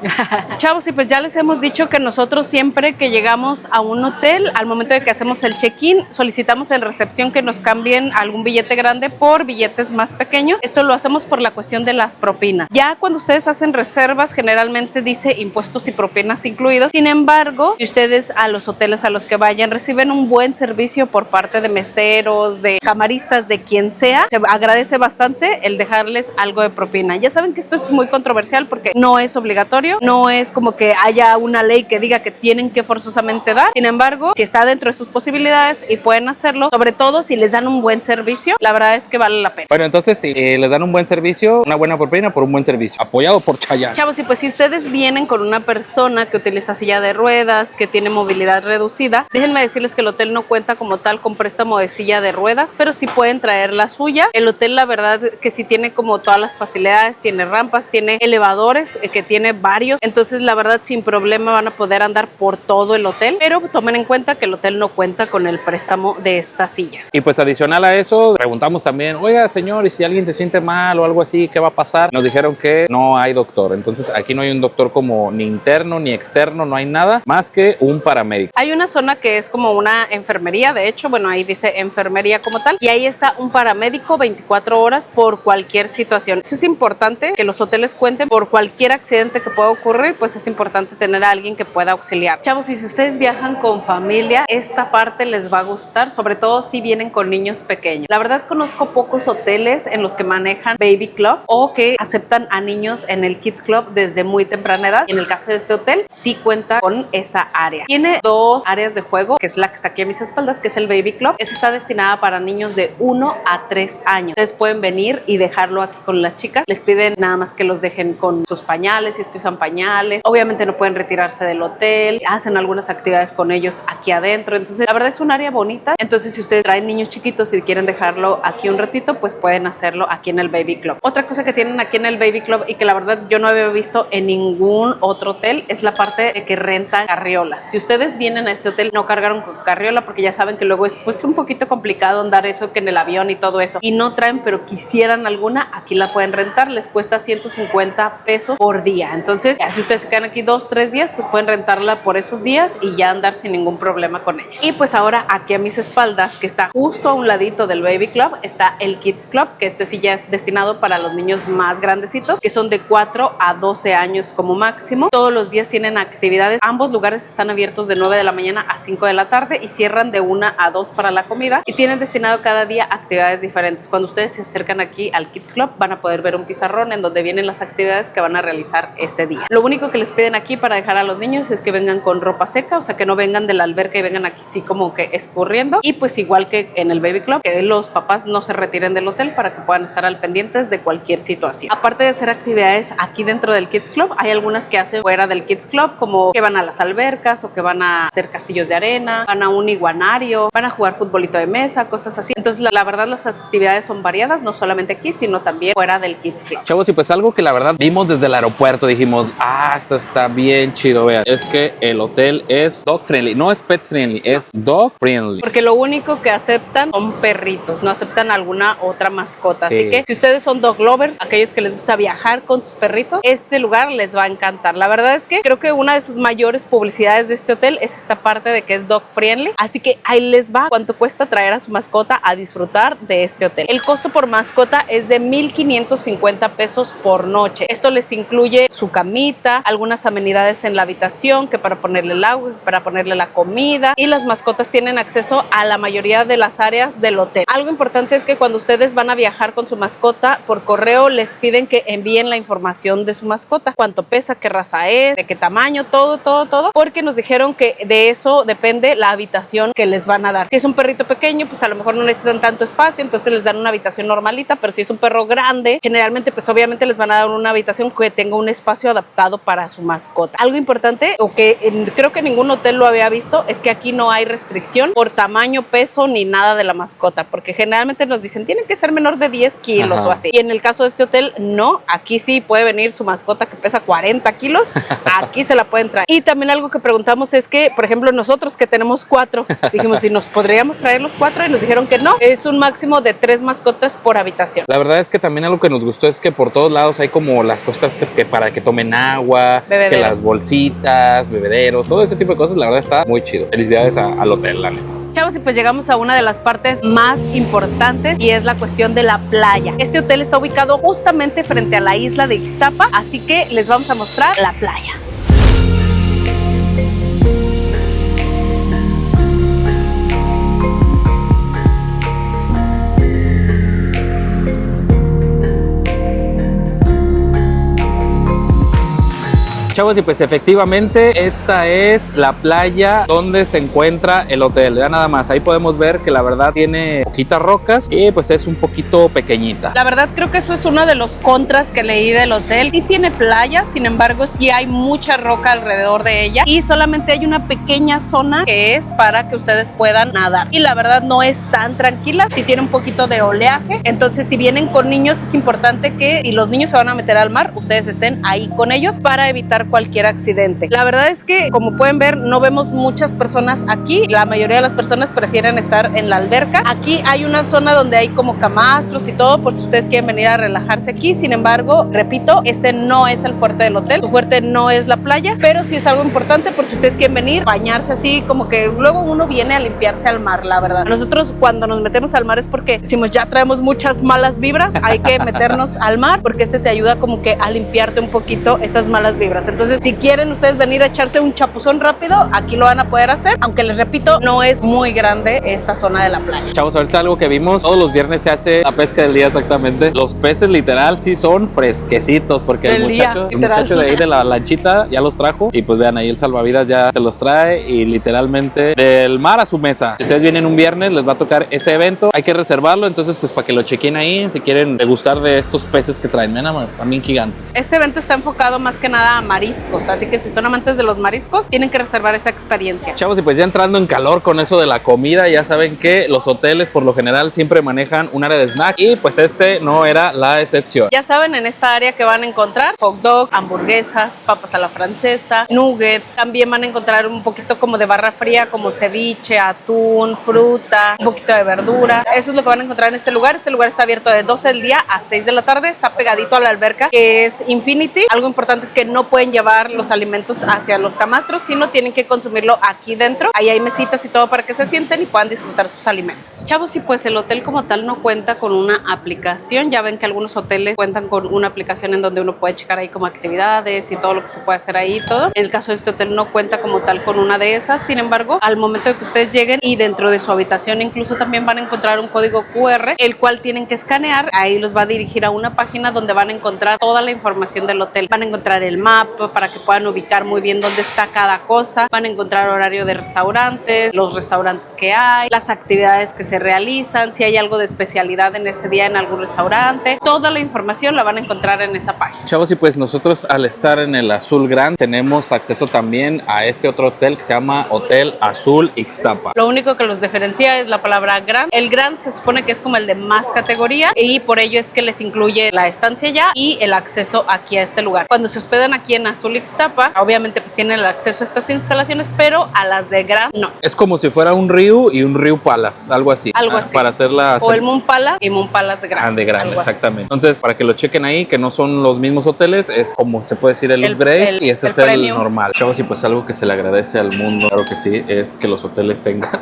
Chavos, y pues ya les hemos dicho que nosotros siempre que llegamos a un hotel, al momento de que hacemos el check-in, solicitamos en recepción que nos cambien algún billete grande por billetes más pequeños. Esto lo hacemos por la cuestión de las propinas. Ya cuando ustedes hacen reservas, generalmente dice impuestos y propinas incluidos. Sin embargo, si ustedes a los hoteles a los que vayan reciben un buen servicio por parte de meseros, de camaristas, de quien sea, se agradece bastante el dejarles algo de propina. Ya saben que esto es muy controversial porque no es obligatorio, no es como que haya una ley que diga que tienen que forzosamente dar. Sin embargo, si está dentro de sus posibilidades y pueden hacerlo, sobre todo si les dan un buen servicio, la verdad es que vale la pena. Bueno, entonces si les dan un buen servicio, una buena propina por un buen servicio, apoyado por Chayanne. Chavos, y pues si ustedes vienen con una persona que utiliza silla de ruedas, que tiene movilidad reducida, déjenme decirles que el hotel no cuenta como tal con préstamo de silla de ruedas, pero sí pueden traer la suya. El hotel, la verdad que sí tiene como todas las facilidades, tiene rampas, tiene elevadores, que tiene varios, entonces la verdad sin problema van a poder andar por todo el hotel, pero tomen en cuenta que el hotel no cuenta con el préstamo de estas sillas. Y pues adicional a eso, preguntamos también, oiga señor, y si alguien se siente mal o algo así, ¿qué va a pasar? Nos dijeron que no hay doctor, entonces aquí no hay un doctor como ni interno ni externo, no hay nada más que un paramédico. Hay una zona que es como una enfermería, de hecho, bueno, ahí dice enfermería como tal, y ahí está un paramédico 24 horas por cualquier situación. Eso es importante, que los hoteles cuenten por cualquier accidente que pueda ocurrir, pues es importante tener a alguien que pueda auxiliar. Chavos, y si ustedes viajan con familia, esta parte les va a gustar, sobre todo si vienen con niños pequeños. La verdad conozco pocos hoteles en los que manejan baby clubs o que aceptan a niños en el kids club desde muy temprana edad. En el caso de este hotel sí cuenta con esa área. Tiene 2 áreas de juego, que es la que está aquí a mis espaldas, que es el baby club. Esa está destinada para niños de 1 a 3 años. Ustedes pueden venir y dejarlo aquí con las chicas. Les piden nada más que los dejen con sus pañales, si es que usan pañales. Obviamente no pueden retirarse del hotel. Hacen algunas actividades con ellos aquí adentro. Entonces la verdad es un área bonita. Entonces si ustedes traen niños chiquitos y quieren dejarlo aquí un ratito, pues pueden hacerlo aquí en el baby club. Otra cosa que tienen aquí en el baby club y que la verdad yo no había visto en ningún otro hotel es la parte de que rentan carriolas. Si ustedes vienen a este hotel, no cargaron con carriola porque ya saben que luego es pues un poquito complicado andar eso que en el avión y todo eso, y no traen pero quisieran alguna, aquí la pueden rentar. Les cuesta 150 pesos por día. Entonces ya si ustedes se quedan aquí 2-3 días, pues pueden rentarla por esos días y ya andar sin ningún problema con ella. Y pues ahora aquí a mis espaldas, que está justo a un ladito del baby club, está el kids club, que este sí ya es destinado para los niños más grandecitos, que son de 4 a 12 años como máximo. Todos los días tienen actividades. Ambos lugares están abiertos de 9 de la mañana a 5 de la tarde y cierran de 1 a 2 para la comida, y tienen destinado cada día actividades diferentes. Cuando ustedes se acercan aquí al kids club van a poder ver un pizarrón en donde vienen las actividades que van a realizar ese día. Lo único que les piden aquí para dejar a los niños es que vengan con ropa seca, o sea que no vengan de la alberca y vengan aquí sí como que escurriendo, y pues igual que en el baby club Club, que los papás no se retiren del hotel para que puedan estar al pendientes de cualquier situación. Aparte de hacer actividades aquí dentro del Kids Club, hay algunas que hacen fuera del Kids Club, como que van a las albercas o que van a hacer castillos de arena, van a un iguanario, van a jugar futbolito de mesa, cosas así. Entonces, la verdad, las actividades son variadas, no solamente aquí, sino también fuera del Kids Club. Chavos, y pues algo que la verdad vimos desde el aeropuerto, dijimos, esto está bien chido, vean, es que el hotel es dog friendly, no es pet friendly, es dog friendly. Porque lo único que aceptan son perritos, no aceptan alguna otra mascota. Sí. Así que si ustedes son dog lovers, aquellos que les gusta viajar con sus perritos, este lugar les va a encantar. La verdad es que creo que una de sus mayores publicidades de este hotel es esta parte de que es dog friendly. Así que ahí les va cuánto cuesta traer a su mascota a disfrutar de este hotel. El costo por mascota es de 1,550 pesos por noche. Esto les incluye su camita, algunas amenidades en la habitación, que para ponerle el agua, para ponerle la comida, y las mascotas tienen acceso a la mayoría de las áreas del hotel. Algo importante es que cuando ustedes van a viajar con su mascota, por correo les piden que envíen la información de su mascota, cuánto pesa, qué raza es, de qué tamaño, todo, porque nos dijeron que de eso depende la habitación que les van a dar. Si es un perrito pequeño, pues a lo mejor no necesitan tanto espacio, entonces les dan una habitación normalita, pero si es un perro grande, generalmente pues obviamente les van a dar una habitación que tenga un espacio adaptado para su mascota. Algo importante, o que creo que ningún hotel lo había visto, es que aquí no hay restricción por tamaño, peso ni nada de la mascota, porque generalmente nos dicen tienen que ser menor de 10 kilos o así, y en el caso de este hotel no, aquí sí puede venir su mascota que pesa 40 kilos, aquí se la pueden traer. Y también algo que preguntamos es que, por ejemplo, nosotros que tenemos 4, dijimos si nos podríamos traer los 4 y nos dijeron que no, es un máximo de 3 mascotas por habitación. La verdad es que también algo que nos gustó es que por todos lados hay como las cosas que para que tomen agua, Bebederos, que las bolsitas, bebederos, todo ese tipo de cosas. La verdad está muy chido. Felicidades al hotel, la neta. Chavos, y pues llegamos a una de las partes más importantes, y es la cuestión de la playa. Este hotel está ubicado justamente frente a la isla de Ixtapa, así que les vamos a mostrar la playa. Chavos, y pues efectivamente esta es la playa donde se encuentra el hotel. Ya nada más, ahí podemos ver que la verdad tiene poquitas rocas y pues es un poquito pequeñita. La verdad creo que eso es uno de los contras que leí del hotel. Sí tiene playa, sin embargo sí hay mucha roca alrededor de ella, y solamente hay una pequeña zona que es para que ustedes puedan nadar, y la verdad no es tan tranquila, sí tiene un poquito de oleaje. Entonces si vienen con niños es importante que si los niños se van a meter al mar, ustedes estén ahí con ellos para evitar cualquier accidente. La verdad es que, como pueden ver, no vemos muchas personas aquí. La mayoría de las personas prefieren estar en la alberca. Aquí hay una zona donde hay como camastros y todo, por si ustedes quieren venir a relajarse aquí. Sin embargo, repito, este no es el fuerte del hotel. Su fuerte no es la playa, pero sí es algo importante por si ustedes quieren venir, bañarse así, como que luego uno viene a limpiarse al mar, la verdad. Nosotros cuando nos metemos al mar es porque decimos ya traemos muchas malas vibras, hay que meternos al mar, porque este te ayuda como que a limpiarte un poquito esas malas vibras. Entonces, si quieren ustedes venir a echarse un chapuzón rápido, aquí lo van a poder hacer, aunque les repito, no es muy grande esta zona de la playa. Chavos, ahorita algo que vimos, todos los viernes se hace la pesca del día exactamente. Los peces literal sí son fresquecitos, porque el muchacho de ahí de la lanchita ya los trajo, y pues vean ahí el salvavidas ya se los trae, y literalmente del mar a su mesa. Si ustedes vienen un viernes les va a tocar ese evento, hay que reservarlo, entonces pues para que lo chequen ahí si quieren degustar de estos peces que traen. Vean nada más, también gigantes. Ese evento está enfocado más que nada a mariscos, así que si son amantes de los mariscos, tienen que reservar esa experiencia. Chavos, y pues ya entrando en calor con eso de la comida, ya saben que los hoteles por lo general siempre manejan un área de snack, y pues este no era la excepción. Ya saben, en esta área que van a encontrar hot dog, hamburguesas, papas a la francesa, nuggets. También van a encontrar un poquito como de barra fría, como ceviche, atún, fruta, un poquito de verdura. Eso es lo que van a encontrar en este lugar. Este lugar está abierto de 12 del día a 6 de la tarde. Está pegadito a la alberca, que es Infinity. Algo importante es que no pueden llevar los alimentos hacia los camastros, sino tienen que consumirlo aquí dentro. Ahí hay mesitas y todo para que se sienten y puedan disfrutar sus alimentos. Chavos, y pues el hotel como tal no cuenta con una aplicación. Ya ven que algunos hoteles cuentan con una aplicación en donde uno puede checar ahí como actividades y todo lo que se puede hacer ahí y todo. En el caso de este hotel no cuenta como tal con una de esas. Sin embargo, al momento de que ustedes lleguen y dentro de su habitación incluso también van a encontrar un código QR, el cual tienen que escanear. Ahí los va a dirigir a una página donde van a encontrar toda la información del hotel. Van a encontrar el mapa, mapa para que puedan ubicar muy bien dónde está cada cosa. Van a encontrar horario de restaurantes, los restaurantes que hay, las actividades que se realizan, si hay algo de especialidad en ese día en algún restaurante. Toda la información la van a encontrar en esa página. Chavos, y pues nosotros al estar en el Azul Grand tenemos acceso también a este otro hotel que se llama Hotel Azul Ixtapa. Lo único que los diferencia es la palabra Grand. El Grand se supone que es como el de más categoría y por ello es que les incluye la estancia ya y el acceso aquí a este lugar. Cuando se hospedan aquí en Azul Ixtapa, obviamente pues tienen el acceso a estas instalaciones, pero a las de Grand no. Es como si fuera un Ryu y un Ryu Palace, algo así. Algo así. Para hacerla... O el Moon Palace y Moon Palace de Grand. Ah, de Grand, Algo así. exactamente. Entonces, para que lo chequen ahí, que no son los mismos hoteles, es como se puede decir el upgrade y este es el premium. normal. Chavos, y pues algo que se le agradece al mundo, claro que sí, es que los hoteles tengan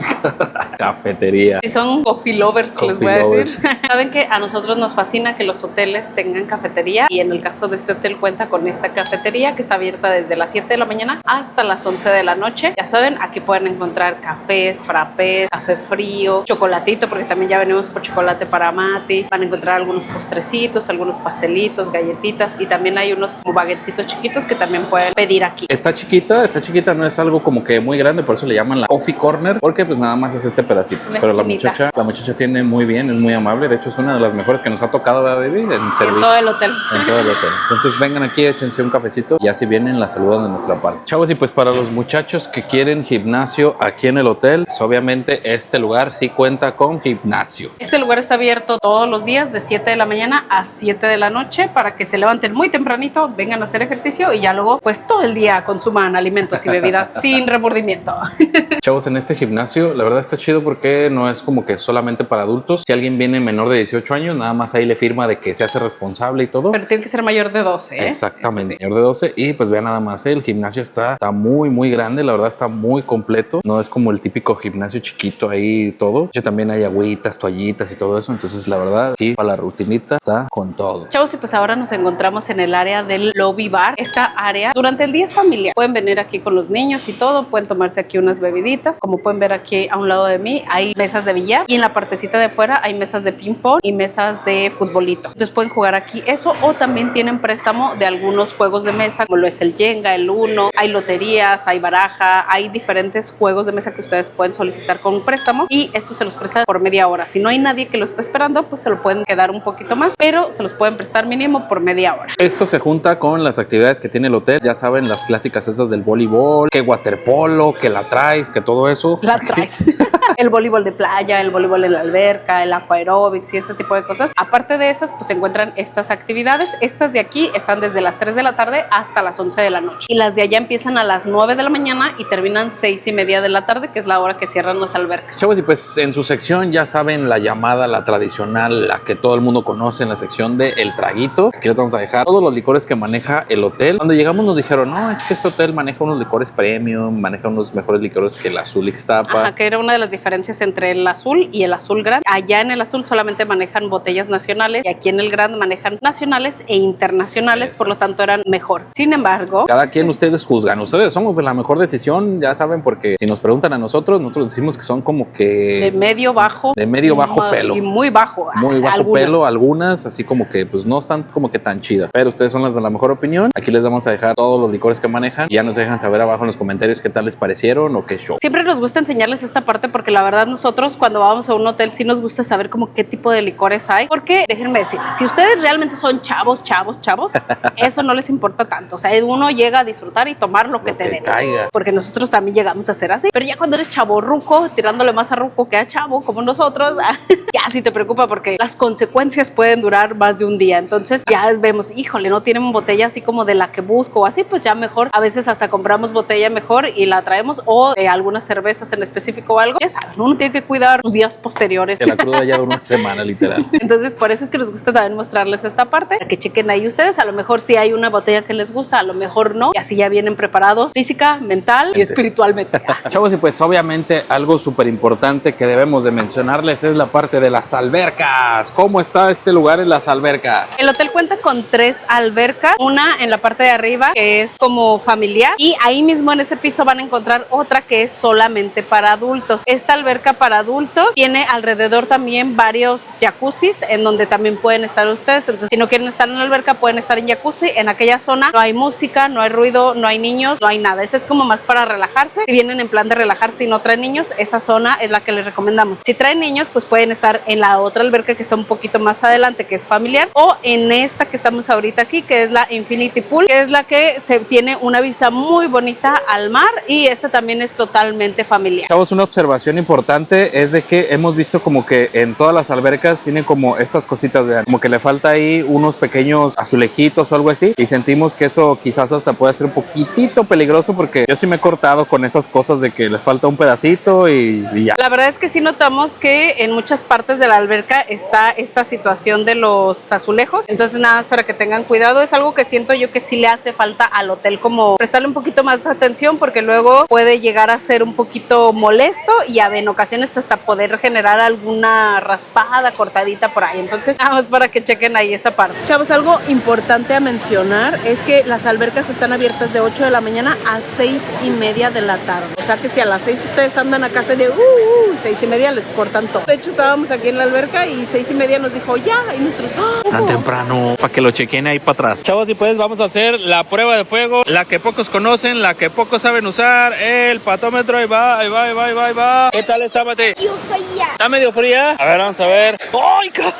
cafetería. Si son coffee lovers, les voy a lovers. decir. Saben que a nosotros nos fascina que los hoteles tengan cafetería y en el caso de este hotel cuenta con esta cafetería que está abierta desde las 7 de la mañana hasta las 11 de la noche. Ya saben, aquí pueden encontrar cafés, frappés, café frío, chocolatito, porque también ya venimos por chocolate para Mati. Van a encontrar algunos postrecitos, algunos pastelitos, galletitas y también hay unos baguetcitos chiquitos que también pueden pedir aquí. Está chiquita, no es algo como que muy grande, por eso le llaman la coffee corner, porque pues nada más es este pedacito. Una Pero esquinita. la muchacha tiene muy bien, es muy amable, de hecho es una de las mejores que nos ha tocado, ¿verdad, baby? En servicio. En todo el hotel. En todo el hotel. Entonces vengan aquí, échense un cafecito y así vienen, la saludan de nuestra parte. Chavos, y pues para los muchachos que quieren gimnasio aquí en el hotel, pues obviamente este lugar sí cuenta con gimnasio. Este lugar está abierto todos los días de 7 de la mañana a 7 de la noche para que se levanten muy tempranito, vengan a hacer ejercicio y ya luego pues todo el día consuman alimentos y bebidas sin remordimiento. Chavos, en este gimnasio la verdad está chido porque no es como que solamente para adultos. Si alguien viene menor de 18 años, nada más ahí le firma de que se hace responsable y todo. Pero tiene que ser mayor de 12, ¿eh? Exactamente, Sí. mayor de 12. Y pues vean nada más, el gimnasio está muy grande, la verdad está muy completo. No es como el típico gimnasio chiquito ahí y todo. Yo también hay agüitas, toallitas y todo eso. Entonces la verdad, aquí para la rutinita está con todo. Chavos, y pues ahora nos encontramos en el área del lobby bar. Esta área durante el día es familiar. Pueden venir aquí con los niños y todo, pueden tomarse aquí unas bebiditas. Como pueden ver aquí a un lado de mí hay mesas de billar y en la partecita de afuera hay mesas de ping pong y mesas de futbolito. Entonces pueden jugar aquí eso o también tienen préstamo de algunos juegos de mesa como lo es el Jenga, el Uno, hay loterías, hay baraja, hay diferentes juegos de mesa que ustedes pueden solicitar con un préstamo y estos se los prestan por media hora. Si no hay nadie que los está esperando, pues se lo pueden quedar un poquito más, pero se los pueden prestar mínimo por media hora. Esto se junta con las actividades que tiene el hotel. Ya saben, las clásicas esas del voleibol, que waterpolo, que la traes, que todo eso. La traes. El voleibol de playa, el voleibol en la alberca, el aquaerobics y ese tipo de cosas. Aparte de esas, pues se encuentran estas actividades. Estas de aquí están desde las 3 de la tarde hasta las 11 de la noche. Y las de allá empiezan a las 9 de la mañana y terminan 6:30 de la tarde, que es la hora que cierran las albercas. Chavos, y pues en su sección ya saben la llamada, la tradicional, la que todo el mundo conoce en la sección de El Traguito. Aquí les vamos a dejar todos los licores que maneja el hotel. Cuando llegamos nos dijeron, no, es que este hotel maneja unos licores premium, maneja unos mejores licores que el Azul Ixtapa. Ajá, que era una de las diferencias entre el Azul y el Azul Grand. Allá en el Azul solamente manejan botellas nacionales y aquí en el Grand manejan nacionales e internacionales, por lo tanto eran mejor. Sin embargo, Cada quien ustedes juzgan. Ustedes somos de la mejor decisión, ya saben, porque si nos preguntan a nosotros decimos que son como que de medio bajo. de medio bajo pelo. Y muy bajo. Muy bajo algunas. pelo, algunas así como que pues no están como que tan chidas. Pero ustedes son las de la mejor opinión. Aquí les vamos a dejar todos los licores que manejan y ya nos dejan saber abajo en los comentarios qué tal les parecieron o qué show. Siempre nos gusta enseñarles esta parte porque la verdad nosotros cuando vamos a un hotel sí nos gusta saber como qué tipo de licores hay. Porque déjenme decir, si ustedes realmente son chavos, eso no les importa tanto. O sea, uno llega a disfrutar y tomar lo que te den. Caiga. Porque nosotros también llegamos a ser así. Pero ya cuando eres chavo ruco, tirándole más a ruco que a chavo, como nosotros, ya sí te preocupa porque las consecuencias pueden durar más de un día. Entonces ya vemos, híjole, no tienen botella así como de la que busco o así, pues ya mejor. A veces hasta compramos botella mejor y la traemos o de algunas cervezas en específico o algo. Ya saben, uno tiene que cuidar los días posteriores. Que la cruda ya dura una semana, literal. Entonces por eso es que nos gusta también mostrarles esta parte, para que chequen ahí ustedes. A lo mejor si hay una botella que les gusta, a lo mejor no. Y así ya vienen preparados física, mental y espiritualmente. Chavos, y pues obviamente algo súper importante que debemos de mencionarles es la parte de las albercas. ¿Cómo está este lugar en las albercas? El hotel cuenta con 3 albercas, una en la parte de arriba que es como familiar y ahí mismo en ese piso van a encontrar otra que es solamente para adultos. Esta esta alberca para adultos tiene alrededor también varios jacuzzis en donde también pueden estar ustedes. Entonces, si no quieren estar en la alberca, pueden estar en jacuzzi. En aquella zona no hay música, no hay ruido, no hay niños, no hay nada. Esa es como más para relajarse. Si vienen en plan de relajarse y no traen niños, esa zona es la que les recomendamos. Si traen niños, pues pueden estar en la otra alberca que está un poquito más adelante, que es familiar, o en esta que estamos ahorita aquí, que es la Infinity Pool, que es la que tiene una vista muy bonita al mar, y esta también es totalmente familiar. Chavos, una observación importante es de que hemos visto como que en todas las albercas tienen como estas cositas, vean, como que le falta ahí unos pequeños azulejitos o algo así, y sentimos que eso quizás hasta puede ser un poquitito peligroso, porque yo sí me he cortado con esas cosas de que les falta un pedacito y ya. La verdad es que sí notamos que en muchas partes de la alberca está esta situación de los azulejos, entonces nada más para que tengan cuidado. Es algo que siento yo que sí le hace falta al hotel, como prestarle un poquito más de atención, porque luego puede llegar a ser un poquito molesto y en ocasiones hasta poder generar alguna raspada, cortadita por ahí. Entonces nada más para que chequen ahí esa parte. Chavos, algo importante a mencionar es que las albercas están abiertas de 8 de la mañana a 6:30 de la tarde. O sea que si a las 6 ustedes andan a casa de 6:30 les cortan todo. De hecho estábamos aquí en la alberca y 6:30 nos dijo ya, y nosotros tan temprano, para que lo chequen ahí para atrás. Chavos, y pues vamos a hacer la prueba de fuego, la que pocos conocen, la que pocos saben usar, el patómetro. Ahí va, ahí va, ahí va, ahí va, ahí va. ¿Qué tal está, Mati? ¿Está medio fría? A ver, vamos a ver. ¡Ay, cabrón!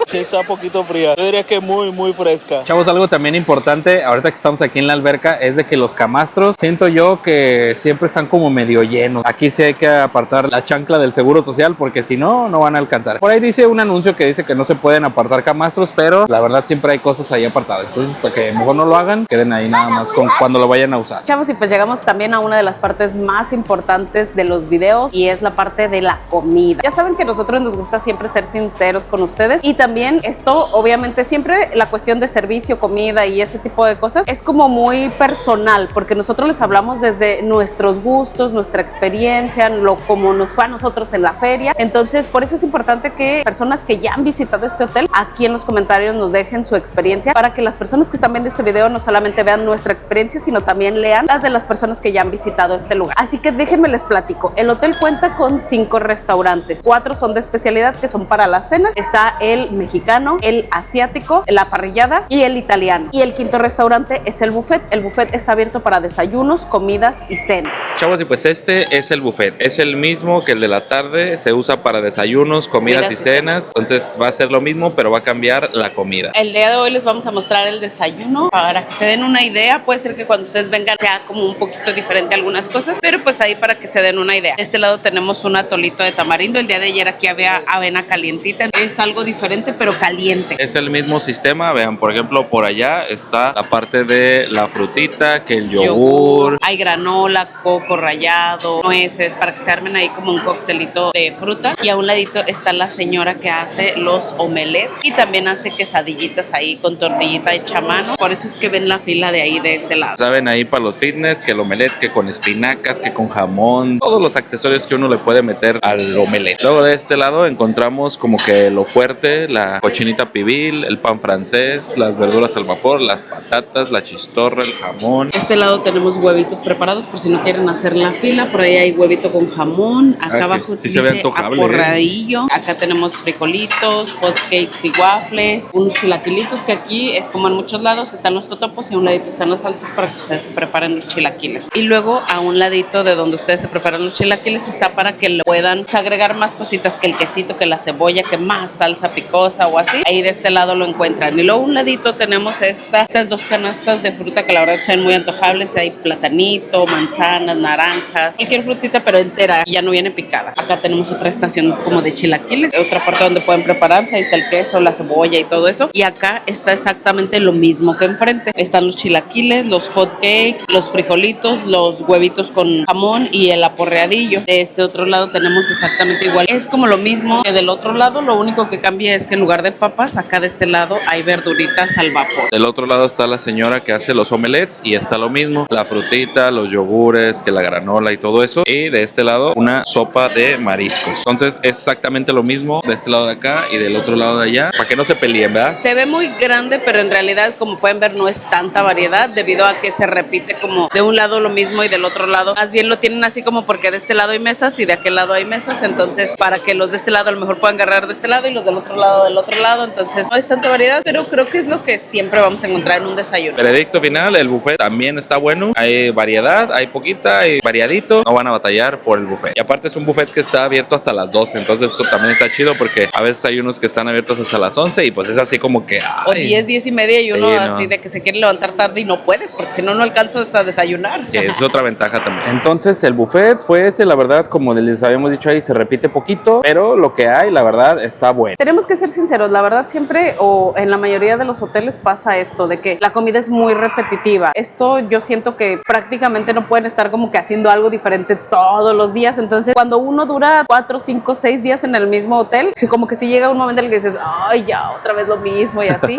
Sí, está un poquito fría. Yo diría que muy fresca. Chavos, algo también importante ahorita que estamos aquí en la alberca es de que los camastros, siento yo que siempre están como medio llenos. Aquí sí hay que apartar la chancla del seguro social, porque si no, no van a alcanzar. Por ahí dice un anuncio que dice que no se pueden apartar camastros, pero la verdad siempre hay cosas ahí apartadas. Entonces, para que mejor no lo hagan, queden ahí nada más con cuando lo vayan a usar. Chavos, y pues llegamos también a una de las partes más importantes de los videos, y es la parte de la comida. Ya saben que a nosotros nos gusta siempre ser sinceros con ustedes, y también esto, obviamente, siempre la cuestión de servicio, comida y ese tipo de cosas es como muy personal, porque nosotros les hablamos desde nuestros gustos, nuestra experiencia, como nos fue a nosotros en la feria. Entonces, por eso es importante que personas que ya han visitado este hotel, aquí en los comentarios nos dejen su experiencia, para que las personas que están viendo este video no solamente vean nuestra experiencia, sino también lean las de las personas que ya han visitado este lugar. Así que déjenme les platico. El hotel cuenta con 5 restaurantes, 4 son de especialidad, que son para las cenas. Está el mexicano, el asiático, la parrillada y el italiano. Y el 5.º restaurante es el buffet. El buffet está abierto para desayunos, comidas y cenas. Chavos, y pues este es el buffet. Es el mismo que el de la tarde. Se usa para desayunos, comidas y cenas. Entonces va a ser lo mismo, pero va a cambiar la comida. El día de hoy les vamos a mostrar el desayuno para que se den una idea. Puede ser que cuando ustedes vengan sea como un poquito diferente algunas cosas, pero pues ahí para que se den una idea. De este lado tenemos un atolito de tamarindo. El día de ayer aquí había avena calientita. Es algo diferente, pero caliente. Es el mismo sistema. Vean, por ejemplo, por allá está la parte de la frutita, que el yogur. Hay granola, coco rallado, nueces, para que se armen ahí como un coctelito de fruta. Y a un ladito está la señora que hace los omelets y también hace quesadillitas ahí con tortillita hecha a mano. Por eso es que ven la fila de ahí de ese lado. Saben ahí para los fitness que el omelet, que con espinacas, que con jamón, todos los accesorios que uno le puede meter al omelet. Luego de este lado encontramos como que lo fuerte, la cochinita pibil, el pan francés, las verduras al vapor, las patatas, la chistorra, el jamón. De este lado tenemos huevitos preparados por si no quieren hacer la fila. Por ahí hay huevito con jamón. Acá abajo sí dice se ve antojable, aporradillo. Acá tenemos frijolitos, hot cakes y waffles, unos chilaquilitos, que aquí es como en muchos lados están los totopos y a un ladito están las salsas para que ustedes se preparen los chilaquiles. Y luego a un ladito de donde ustedes se preparan los chilaquiles está para que le puedan agregar más cositas, que el quesito, que la cebolla, que más salsa picosa o así. Ahí de este lado lo encuentran. Y luego a un ladito tenemos estas 2 canastas de fruta que la verdad son muy antojables. Hay platanito, manzanas, naranjas, cualquier frutita pero entera, ya no viene picada. Acá tenemos otra estación como de chilaquiles, otra parte donde pueden prepararse. Ahí está el queso, la cebolla y todo eso. Y acá está exactamente lo mismo que enfrente. Están los chilaquiles, los hot cakes, los frijolitos, los huevitos con jamón y el aporreadillo. De este otro lado tenemos exactamente igual. Es como lo mismo que del otro lado, lo único que cambia es que en lugar de papas, acá de este lado hay verduritas al vapor. Del otro lado está la señora que hace los omelets y está lo mismo, la frutita, los yogures, que la granola y todo eso. Y de este lado una sopa de mariscos. Entonces es exactamente lo mismo de este lado de acá y del otro lado de allá, para que no se peleen, ¿verdad? Se ve muy grande, pero en realidad, como pueden ver, no es tanta variedad debido a que se repite como de un lado lo mismo y del otro lado. Más bien lo tienen así como porque de este lado hay mesas y de aquel lado hay mesas, entonces para que los de este lado a lo mejor puedan agarrar de este lado y los del otro lado del otro lado. Entonces no es tanta variedad, pero creo que es lo que siempre vamos a encontrar en un desayuno. Veredicto final, el buffet también está bueno. Hay variedad, hay poquita, hay variadito. No van a batallar por el buffet. Y aparte es un buffet que está abierto hasta las 12, entonces eso también está chido porque a veces hay unos que están abiertos hasta las 11 y pues es así como que... O 10, 10 y media y uno así de que se quiere levantar tarde y no puedes porque si no, no alcanzas a desayunar. Sí, es otra ventaja también. Entonces el buffet fue ese, la verdad, como les habíamos dicho ahí, se repite poquito, pero lo que hay, la verdad, está bueno. Tenemos que ser sinceros, la verdad siempre o en la mayoría de los hoteles pasa esto, de que la comida es muy repetitiva. Esto yo siento que prácticamente no pueden estar como que haciendo algo diferente todos los días, entonces cuando uno dura 4, 5, 6 días en el mismo hotel, sí, como que sí llega un momento en el que dices, ay, ya, otra vez lo mismo y así.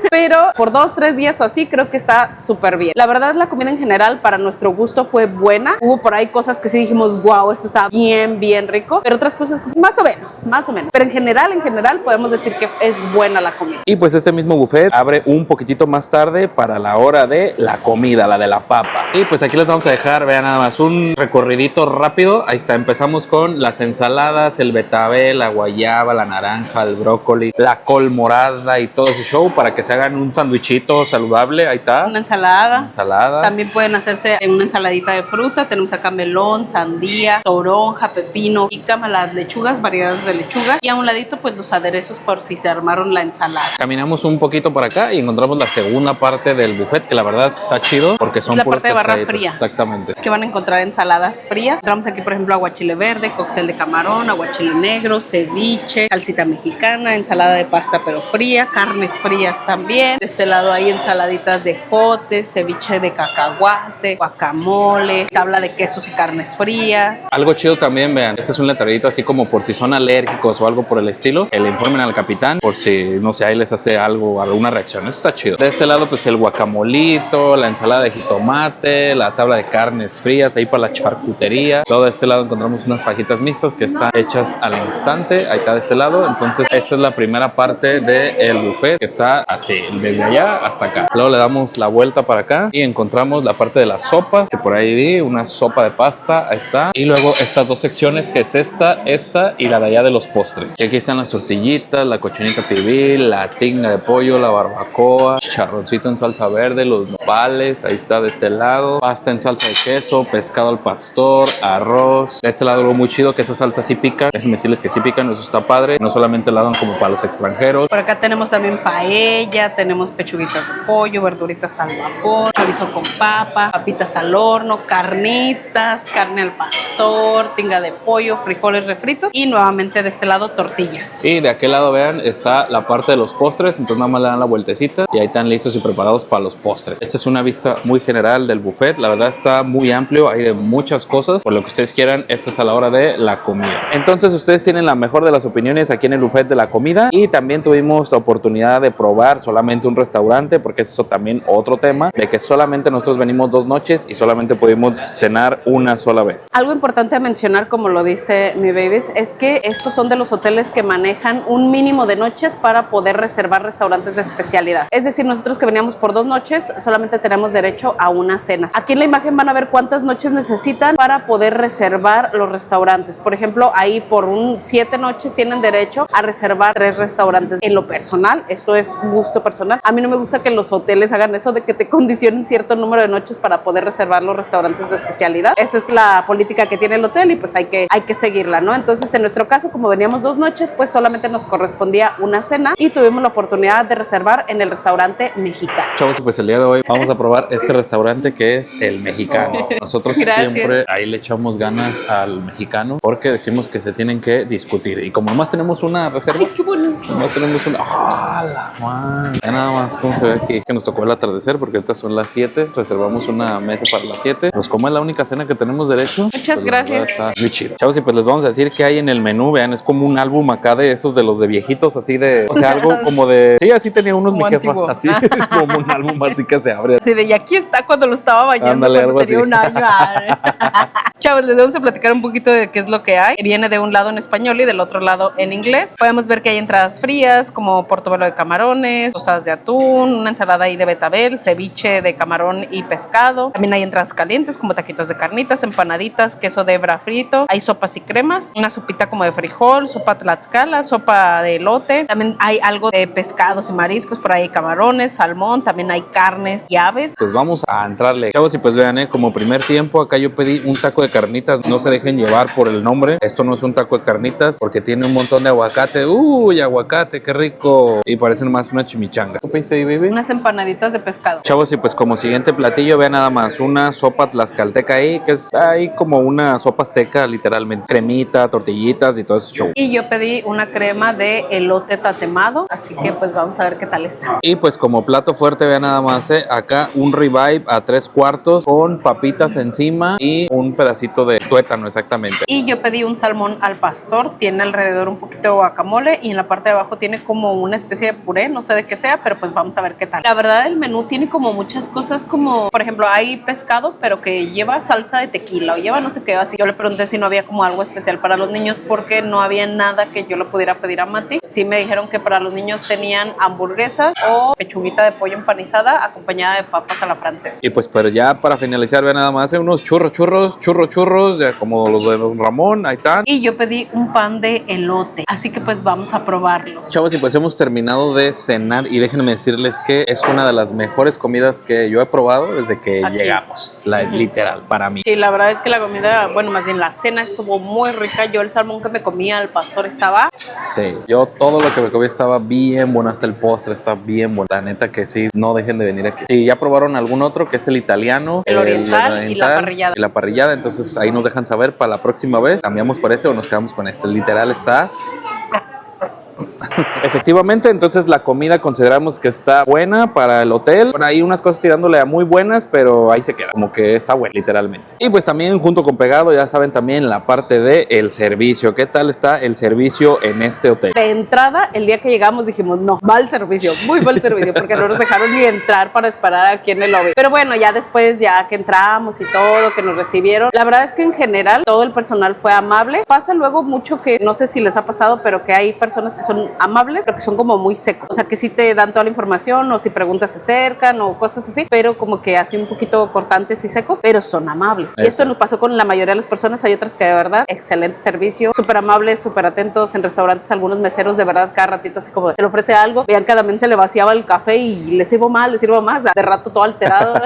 Pero por 2, 3 días o así creo que está súper bien. La verdad la comida en general para nuestro gusto fue buena. Hubo por ahí cosas que sí dijimos, wow, esto está bien, bien rico, pero otras cosas más o menos. Pero en general podemos decir que es buena la comida. Y pues este mismo buffet abre un poquitito más tarde para la hora de la comida, la de la papa. Y pues aquí les vamos a dejar, vean nada más, un recorridito rápido. Ahí está, empezamos con las ensaladas, el betabel, la guayaba, la naranja, el brócoli, la col morada y todo ese show para que se hagan un sandwichito saludable. Ahí está. Una ensalada. Ensalada. También pueden hacerse una ensaladita de fruta. Tenemos acá melón, sandía, toronja, pepino, jícama, las lechugas, variedades de lechuga. Y a un ladito pues los aderezos por si se armaron la ensalada. Caminamos un poquito por acá y encontramos la segunda parte del buffet, que la verdad está chido porque son es la puros parte de barra pescaditos. fría. Exactamente. Que van a encontrar ensaladas frías. Encontramos aquí por ejemplo aguachile verde, cóctel de camarón, aguachile negro, ceviche, salsita mexicana, ensalada de pasta pero fría, carnes frías también. De este lado hay ensaladitas de jote, ceviche de cacahuate, guacamole, tabla de quesos y carnes frías. Algo chido también, vean, este es un letrerito así como por si son alérgicos o algo por el estilo, que le informen al capitán por si, no sé, ahí les hace algo, alguna reacción. Eso está chido. De este lado pues el guacamolito, la ensalada de jitomate, la tabla de carnes frías ahí para la charcutería. Luego de este lado encontramos unas fajitas mixtas que están hechas al instante. Ahí está de este lado. Entonces esta es la primera parte del buffet que está así, desde allá hasta acá. Luego le damos la vuelta para acá y encontramos la parte de las sopas, que por ahí vi una sopa de pasta, ahí está. Y luego estas dos secciones que es esta y la de allá de los postres. Y aquí están las tortillitas, la cochinita pibil, la tinga de pollo, la barbacoa, chicharroncito en salsa verde, los nopales, ahí está de este lado, pasta en salsa de queso, pescado al pastor, arroz. De este lado algo muy chido, que esa salsa sí pica. Déjenme decirles que sí pican, eso está padre. No solamente la hagan como para los extranjeros. Por acá tenemos también paella, tenemos pechuguitas de pollo, verduritas al vapor, chorizo con papa, papitas al horno, carnitas, carne al pastor, tinga de pollo, frijoles refritos y nuevamente de este lado tortillas. Y de aquel lado, vean, está la parte de los postres, entonces nada más le dan la vueltecita y ahí están listos y preparados para los postres. Esta es una vista muy general del buffet, la verdad está muy amplio, hay de muchas cosas, por lo que ustedes quieran, esta es a la hora de la comida. Entonces ustedes tienen la mejor de las opiniones aquí en el buffet de la comida y también tuvimos la oportunidad de probar solamente un restaurante, porque eso también otro tema, de que solamente nosotros venimos 2 noches y solamente pudimos cenar una sola vez. Algo importante a mencionar, como lo dice mi babies, es que estos son de los hoteles que manejan un mínimo de noches para poder reservar restaurantes de especialidad. Es decir, nosotros que veníamos por 2 noches solamente tenemos derecho a una cena. Aquí en la imagen van a ver cuántas noches necesitan para poder reservar los restaurantes. Por ejemplo, ahí por 7 noches tienen derecho a reservar 3 restaurantes. En lo personal, eso es gusto personal. A mí no me gusta que los hoteles hagan eso de que te condicionen cierto número de noches para poder reservar los restaurantes de especialidad. Esa es la política que tiene el hotel y pues hay que seguirla, ¿no? Entonces, en nuestro caso, como veníamos 2 noches, pues solamente nos correspondía una cena y tuvimos la oportunidad de reservar en el restaurante mexicano. Chavos, y pues el día de hoy vamos a probar este restaurante que es el mexicano. Nosotros siempre ahí le echamos ganas al mexicano porque decimos que se tienen que discutir. Y como nomás tenemos una reserva, ¡ay, qué bonito! No tenemos una... ¡Ah, la man! Ya nada más cómo se ve aquí que nos tocó el atardecer porque ahorita son las 7. Reservamos una mesa para las 7. Pues como es la única cena que tenemos derecho. Muchas pues gracias. Está muy chido. Chavos, y pues les vamos a decir que hay en el menú. Vean, es como un álbum acá de esos de los de de viejitos, así de, o sea, algo como de, sí, así tenía unos Como mi jefa, antiguo. así como un álbum así que se abre. Así de, y aquí está cuando lo estaba bañando, Ándale, cuando algo tenía así. un año. Chavos, les vamos a platicar un poquito de qué es lo que hay. Viene de un lado en español y del otro lado en inglés. Podemos ver que hay entradas frías como portobelo de camarones, tostadas de atún, una ensalada ahí de betabel, ceviche de camarón y pescado. También hay entradas calientes como taquitos de carnitas, empanaditas, queso de hebra frito. Hay sopas y cremas, una sopita como de frijol, sopa tlaxcala, sopa de elote. También hay algo de pescados y mariscos, por ahí hay camarones, salmón, también hay carnes y aves. Pues vamos a entrarle. Chavos, y pues vean, como primer tiempo, acá yo pedí un taco de carnitas. No se dejen llevar por el nombre. Esto no es un taco de carnitas porque tiene un montón de aguacate. ¡Uy, aguacate! ¡Qué rico! Y parece más una chimichanga. ¿Qué pediste ahí, baby? Unas empanaditas de pescado. Chavos, y pues como siguiente platillo, vean nada más una sopa tlaxcalteca ahí, que es ahí como una sopa azteca, literalmente. Cremita, tortillitas y todo ese show. Y yo pedí una crema de elote tatemado, así que pues vamos a ver qué tal está. Y pues como plato fuerte, vean nada más, acá un ribeye a 3/4 con papitas encima y un pedacito de tuétano exactamente. Y yo pedí un salmón al pastor, tiene alrededor un poquito de guacamole y en la parte de abajo tiene como una especie de puré, no sé de qué sea, pero pues vamos a ver qué tal. La verdad el menú tiene como muchas cosas como, por ejemplo, hay pescado, pero que lleva salsa de tequila o lleva no sé qué, así. Yo le pregunté si no había como algo especial para los niños porque no había nada que yo le pudiera pedir a Mati. Sí me dijeron que para los niños tenían hamburguesas o pechuguita de pollo empanizada acompañada de papas a la francesa. Y pues pero ya para finalizar, vean nada más, unos churros, ya como los de Don Ramón, ahí están. Y yo pedí un pan de elote, así que pues vamos a probarlos. Chavos, y pues hemos terminado de cenar y déjenme decirles que es una de las mejores comidas que yo he probado desde que Aquí. llegamos, literal, para mí. Sí, la verdad es que la comida, bueno, más bien la cena estuvo muy rica. Yo el salmón que me comía al pastor estaba... Sí, yo todo lo que me comí estaba bien bueno, hasta el postre está bien bueno. La neta que sí, no dejen de venir aquí. Sí, ya probaron algún otro que es el italiano, El oriental y la parrillada. Y la parrillada, entonces ahí nos dejan saber para la próxima vez. ¿Cambiamos por ese o nos quedamos con este? Literal está... Efectivamente, entonces la comida consideramos que está buena para el hotel. Por ahí unas cosas tirándole a muy buenas, pero ahí se queda, como que está bueno, literalmente. Y pues también junto con pegado, ya saben, también la parte de el servicio. ¿Qué tal está el servicio en este hotel? De entrada, el día que llegamos dijimos, no, mal servicio, muy mal servicio, porque no nos dejaron ni entrar para esperar aquí en el lobby. Pero bueno, ya después, ya que entramos y todo, que nos recibieron, la verdad es que en general todo el personal fue amable. Pasa luego mucho que, no sé si les ha pasado, pero que hay personas que son amables, pero que son como muy secos. O sea, que sí te dan toda la información o si preguntas se acercan o cosas así, pero como que así un poquito cortantes y secos, pero son amables. Y esto nos pasó con la mayoría de las personas. Hay otras que de verdad, excelente servicio, súper amables, súper atentos. En restaurantes, algunos meseros de verdad cada ratito así como te le ofrece algo, vean cada vez se le vaciaba el café y le sirvo más, de rato todo alterado.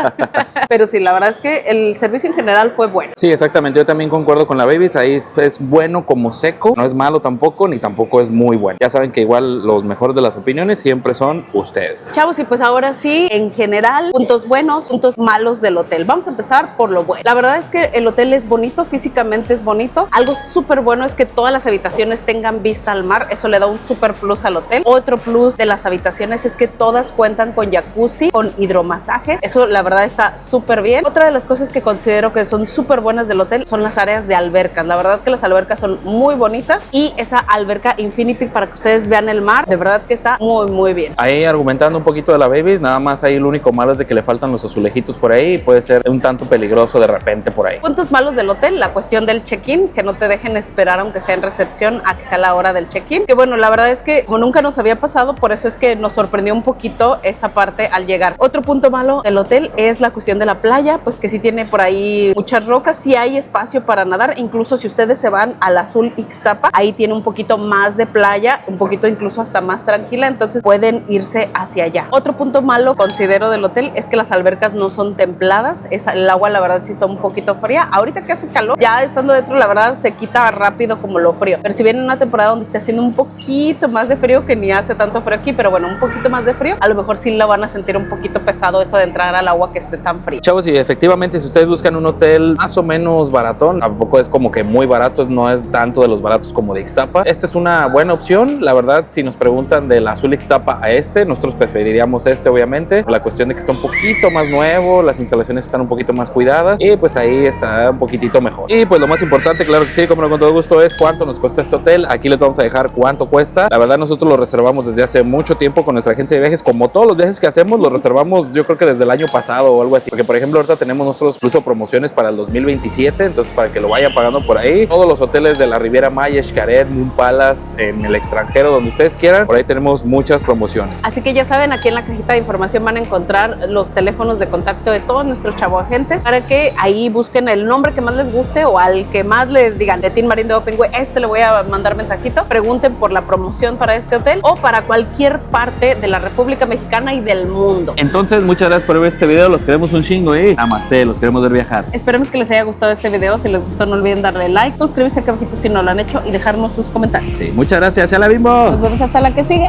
Pero sí, la verdad es que el servicio en general fue bueno. Sí, exactamente, yo también concuerdo con la Babies, ahí es bueno como seco, no es malo tampoco, ni tampoco es muy bueno. Ya saben que igual los mejores de las opiniones siempre son ustedes. Chavos, y pues ahora sí, en general, puntos buenos, puntos malos del hotel. Vamos a empezar por lo bueno. La verdad es que el hotel es bonito, físicamente es bonito. Algo súper bueno es que todas las habitaciones tengan vista al mar, eso le da un súper plus al hotel. Otro plus de las habitaciones es que todas cuentan con jacuzzi, con hidromasaje, eso la verdad está súper bien. Otra de las cosas que considero que son súper buenas del hotel son las áreas de albercas. La verdad que las albercas son muy bonitas y esa alberca Infinity para que ustedes vean el mar, de verdad que está muy bien. Ahí argumentando un poquito de la Babies, nada más ahí lo único malo es de que le faltan los azulejitos por ahí y puede ser un tanto peligroso de repente por ahí. Puntos malos del hotel, la cuestión del check-in, que no te dejen esperar aunque sea en recepción a que sea la hora del check-in, que bueno, la verdad es que como nunca nos había pasado, por eso es que nos sorprendió un poquito esa parte al llegar. Otro punto malo del hotel es la cuestión de la playa, pues que sí tiene por ahí muchas rocas, sí hay espacio para nadar, incluso si ustedes se van al Azul Ixtapa, ahí tiene un poquito más de playa, un poquito incluso hasta más tranquila, entonces pueden irse hacia allá. Otro punto malo considero del hotel es que las albercas no son templadas, el agua la verdad sí está un poquito fría. Ahorita que hace calor, ya estando dentro la verdad se quita rápido como lo frío, pero si viene una temporada donde esté haciendo un poquito más de frío, que ni hace tanto frío aquí, pero bueno, un poquito más de frío, a lo mejor sí lo van a sentir un poquito pesado eso de entrar al agua que esté tan frío. Chavos, y efectivamente si ustedes buscan un hotel más o menos baratón, tampoco es como que muy barato, no es tanto de los baratos como de Ixtapa, esta es una buena opción, la verdad verdad, si nos preguntan del azul Ixtapa a este, nosotros preferiríamos este, obviamente, por la cuestión de que está un poquito más nuevo, las instalaciones están un poquito más cuidadas y pues ahí está un poquitito mejor. Y pues lo más importante, claro que sí, como con todo gusto, es cuánto nos cuesta este hotel. Aquí les vamos a dejar cuánto cuesta. La verdad, nosotros lo reservamos desde hace mucho tiempo con nuestra agencia de viajes. Como todos los viajes que hacemos, los reservamos yo creo que desde el año pasado o algo así. Porque por ejemplo, ahorita tenemos nosotros incluso promociones para el 2027, entonces para que lo vayan pagando por ahí. Todos los hoteles de la Riviera Maya, Xcaret, Moon Palace, en el extranjero, donde ustedes quieran, por ahí tenemos muchas promociones. Así que ya saben, aquí en la cajita de información van a encontrar los teléfonos de contacto de todos nuestros chavoagentes para que ahí busquen el nombre que más les guste o al que más les digan de Tin Marín de Opengüe, le voy a mandar mensajito, pregunten por la promoción para este hotel o para cualquier parte de la República Mexicana y del mundo. Entonces, muchas gracias por ver este video, los queremos un chingo y namaste, los queremos ver viajar. Esperemos que les haya gustado este video. Si les gustó, no olviden darle like, suscribirse aquí abajito si no lo han hecho y dejarnos sus comentarios. Sí, muchas gracias, ya la vimos. Nos vemos hasta la que sigue.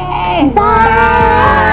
Bye.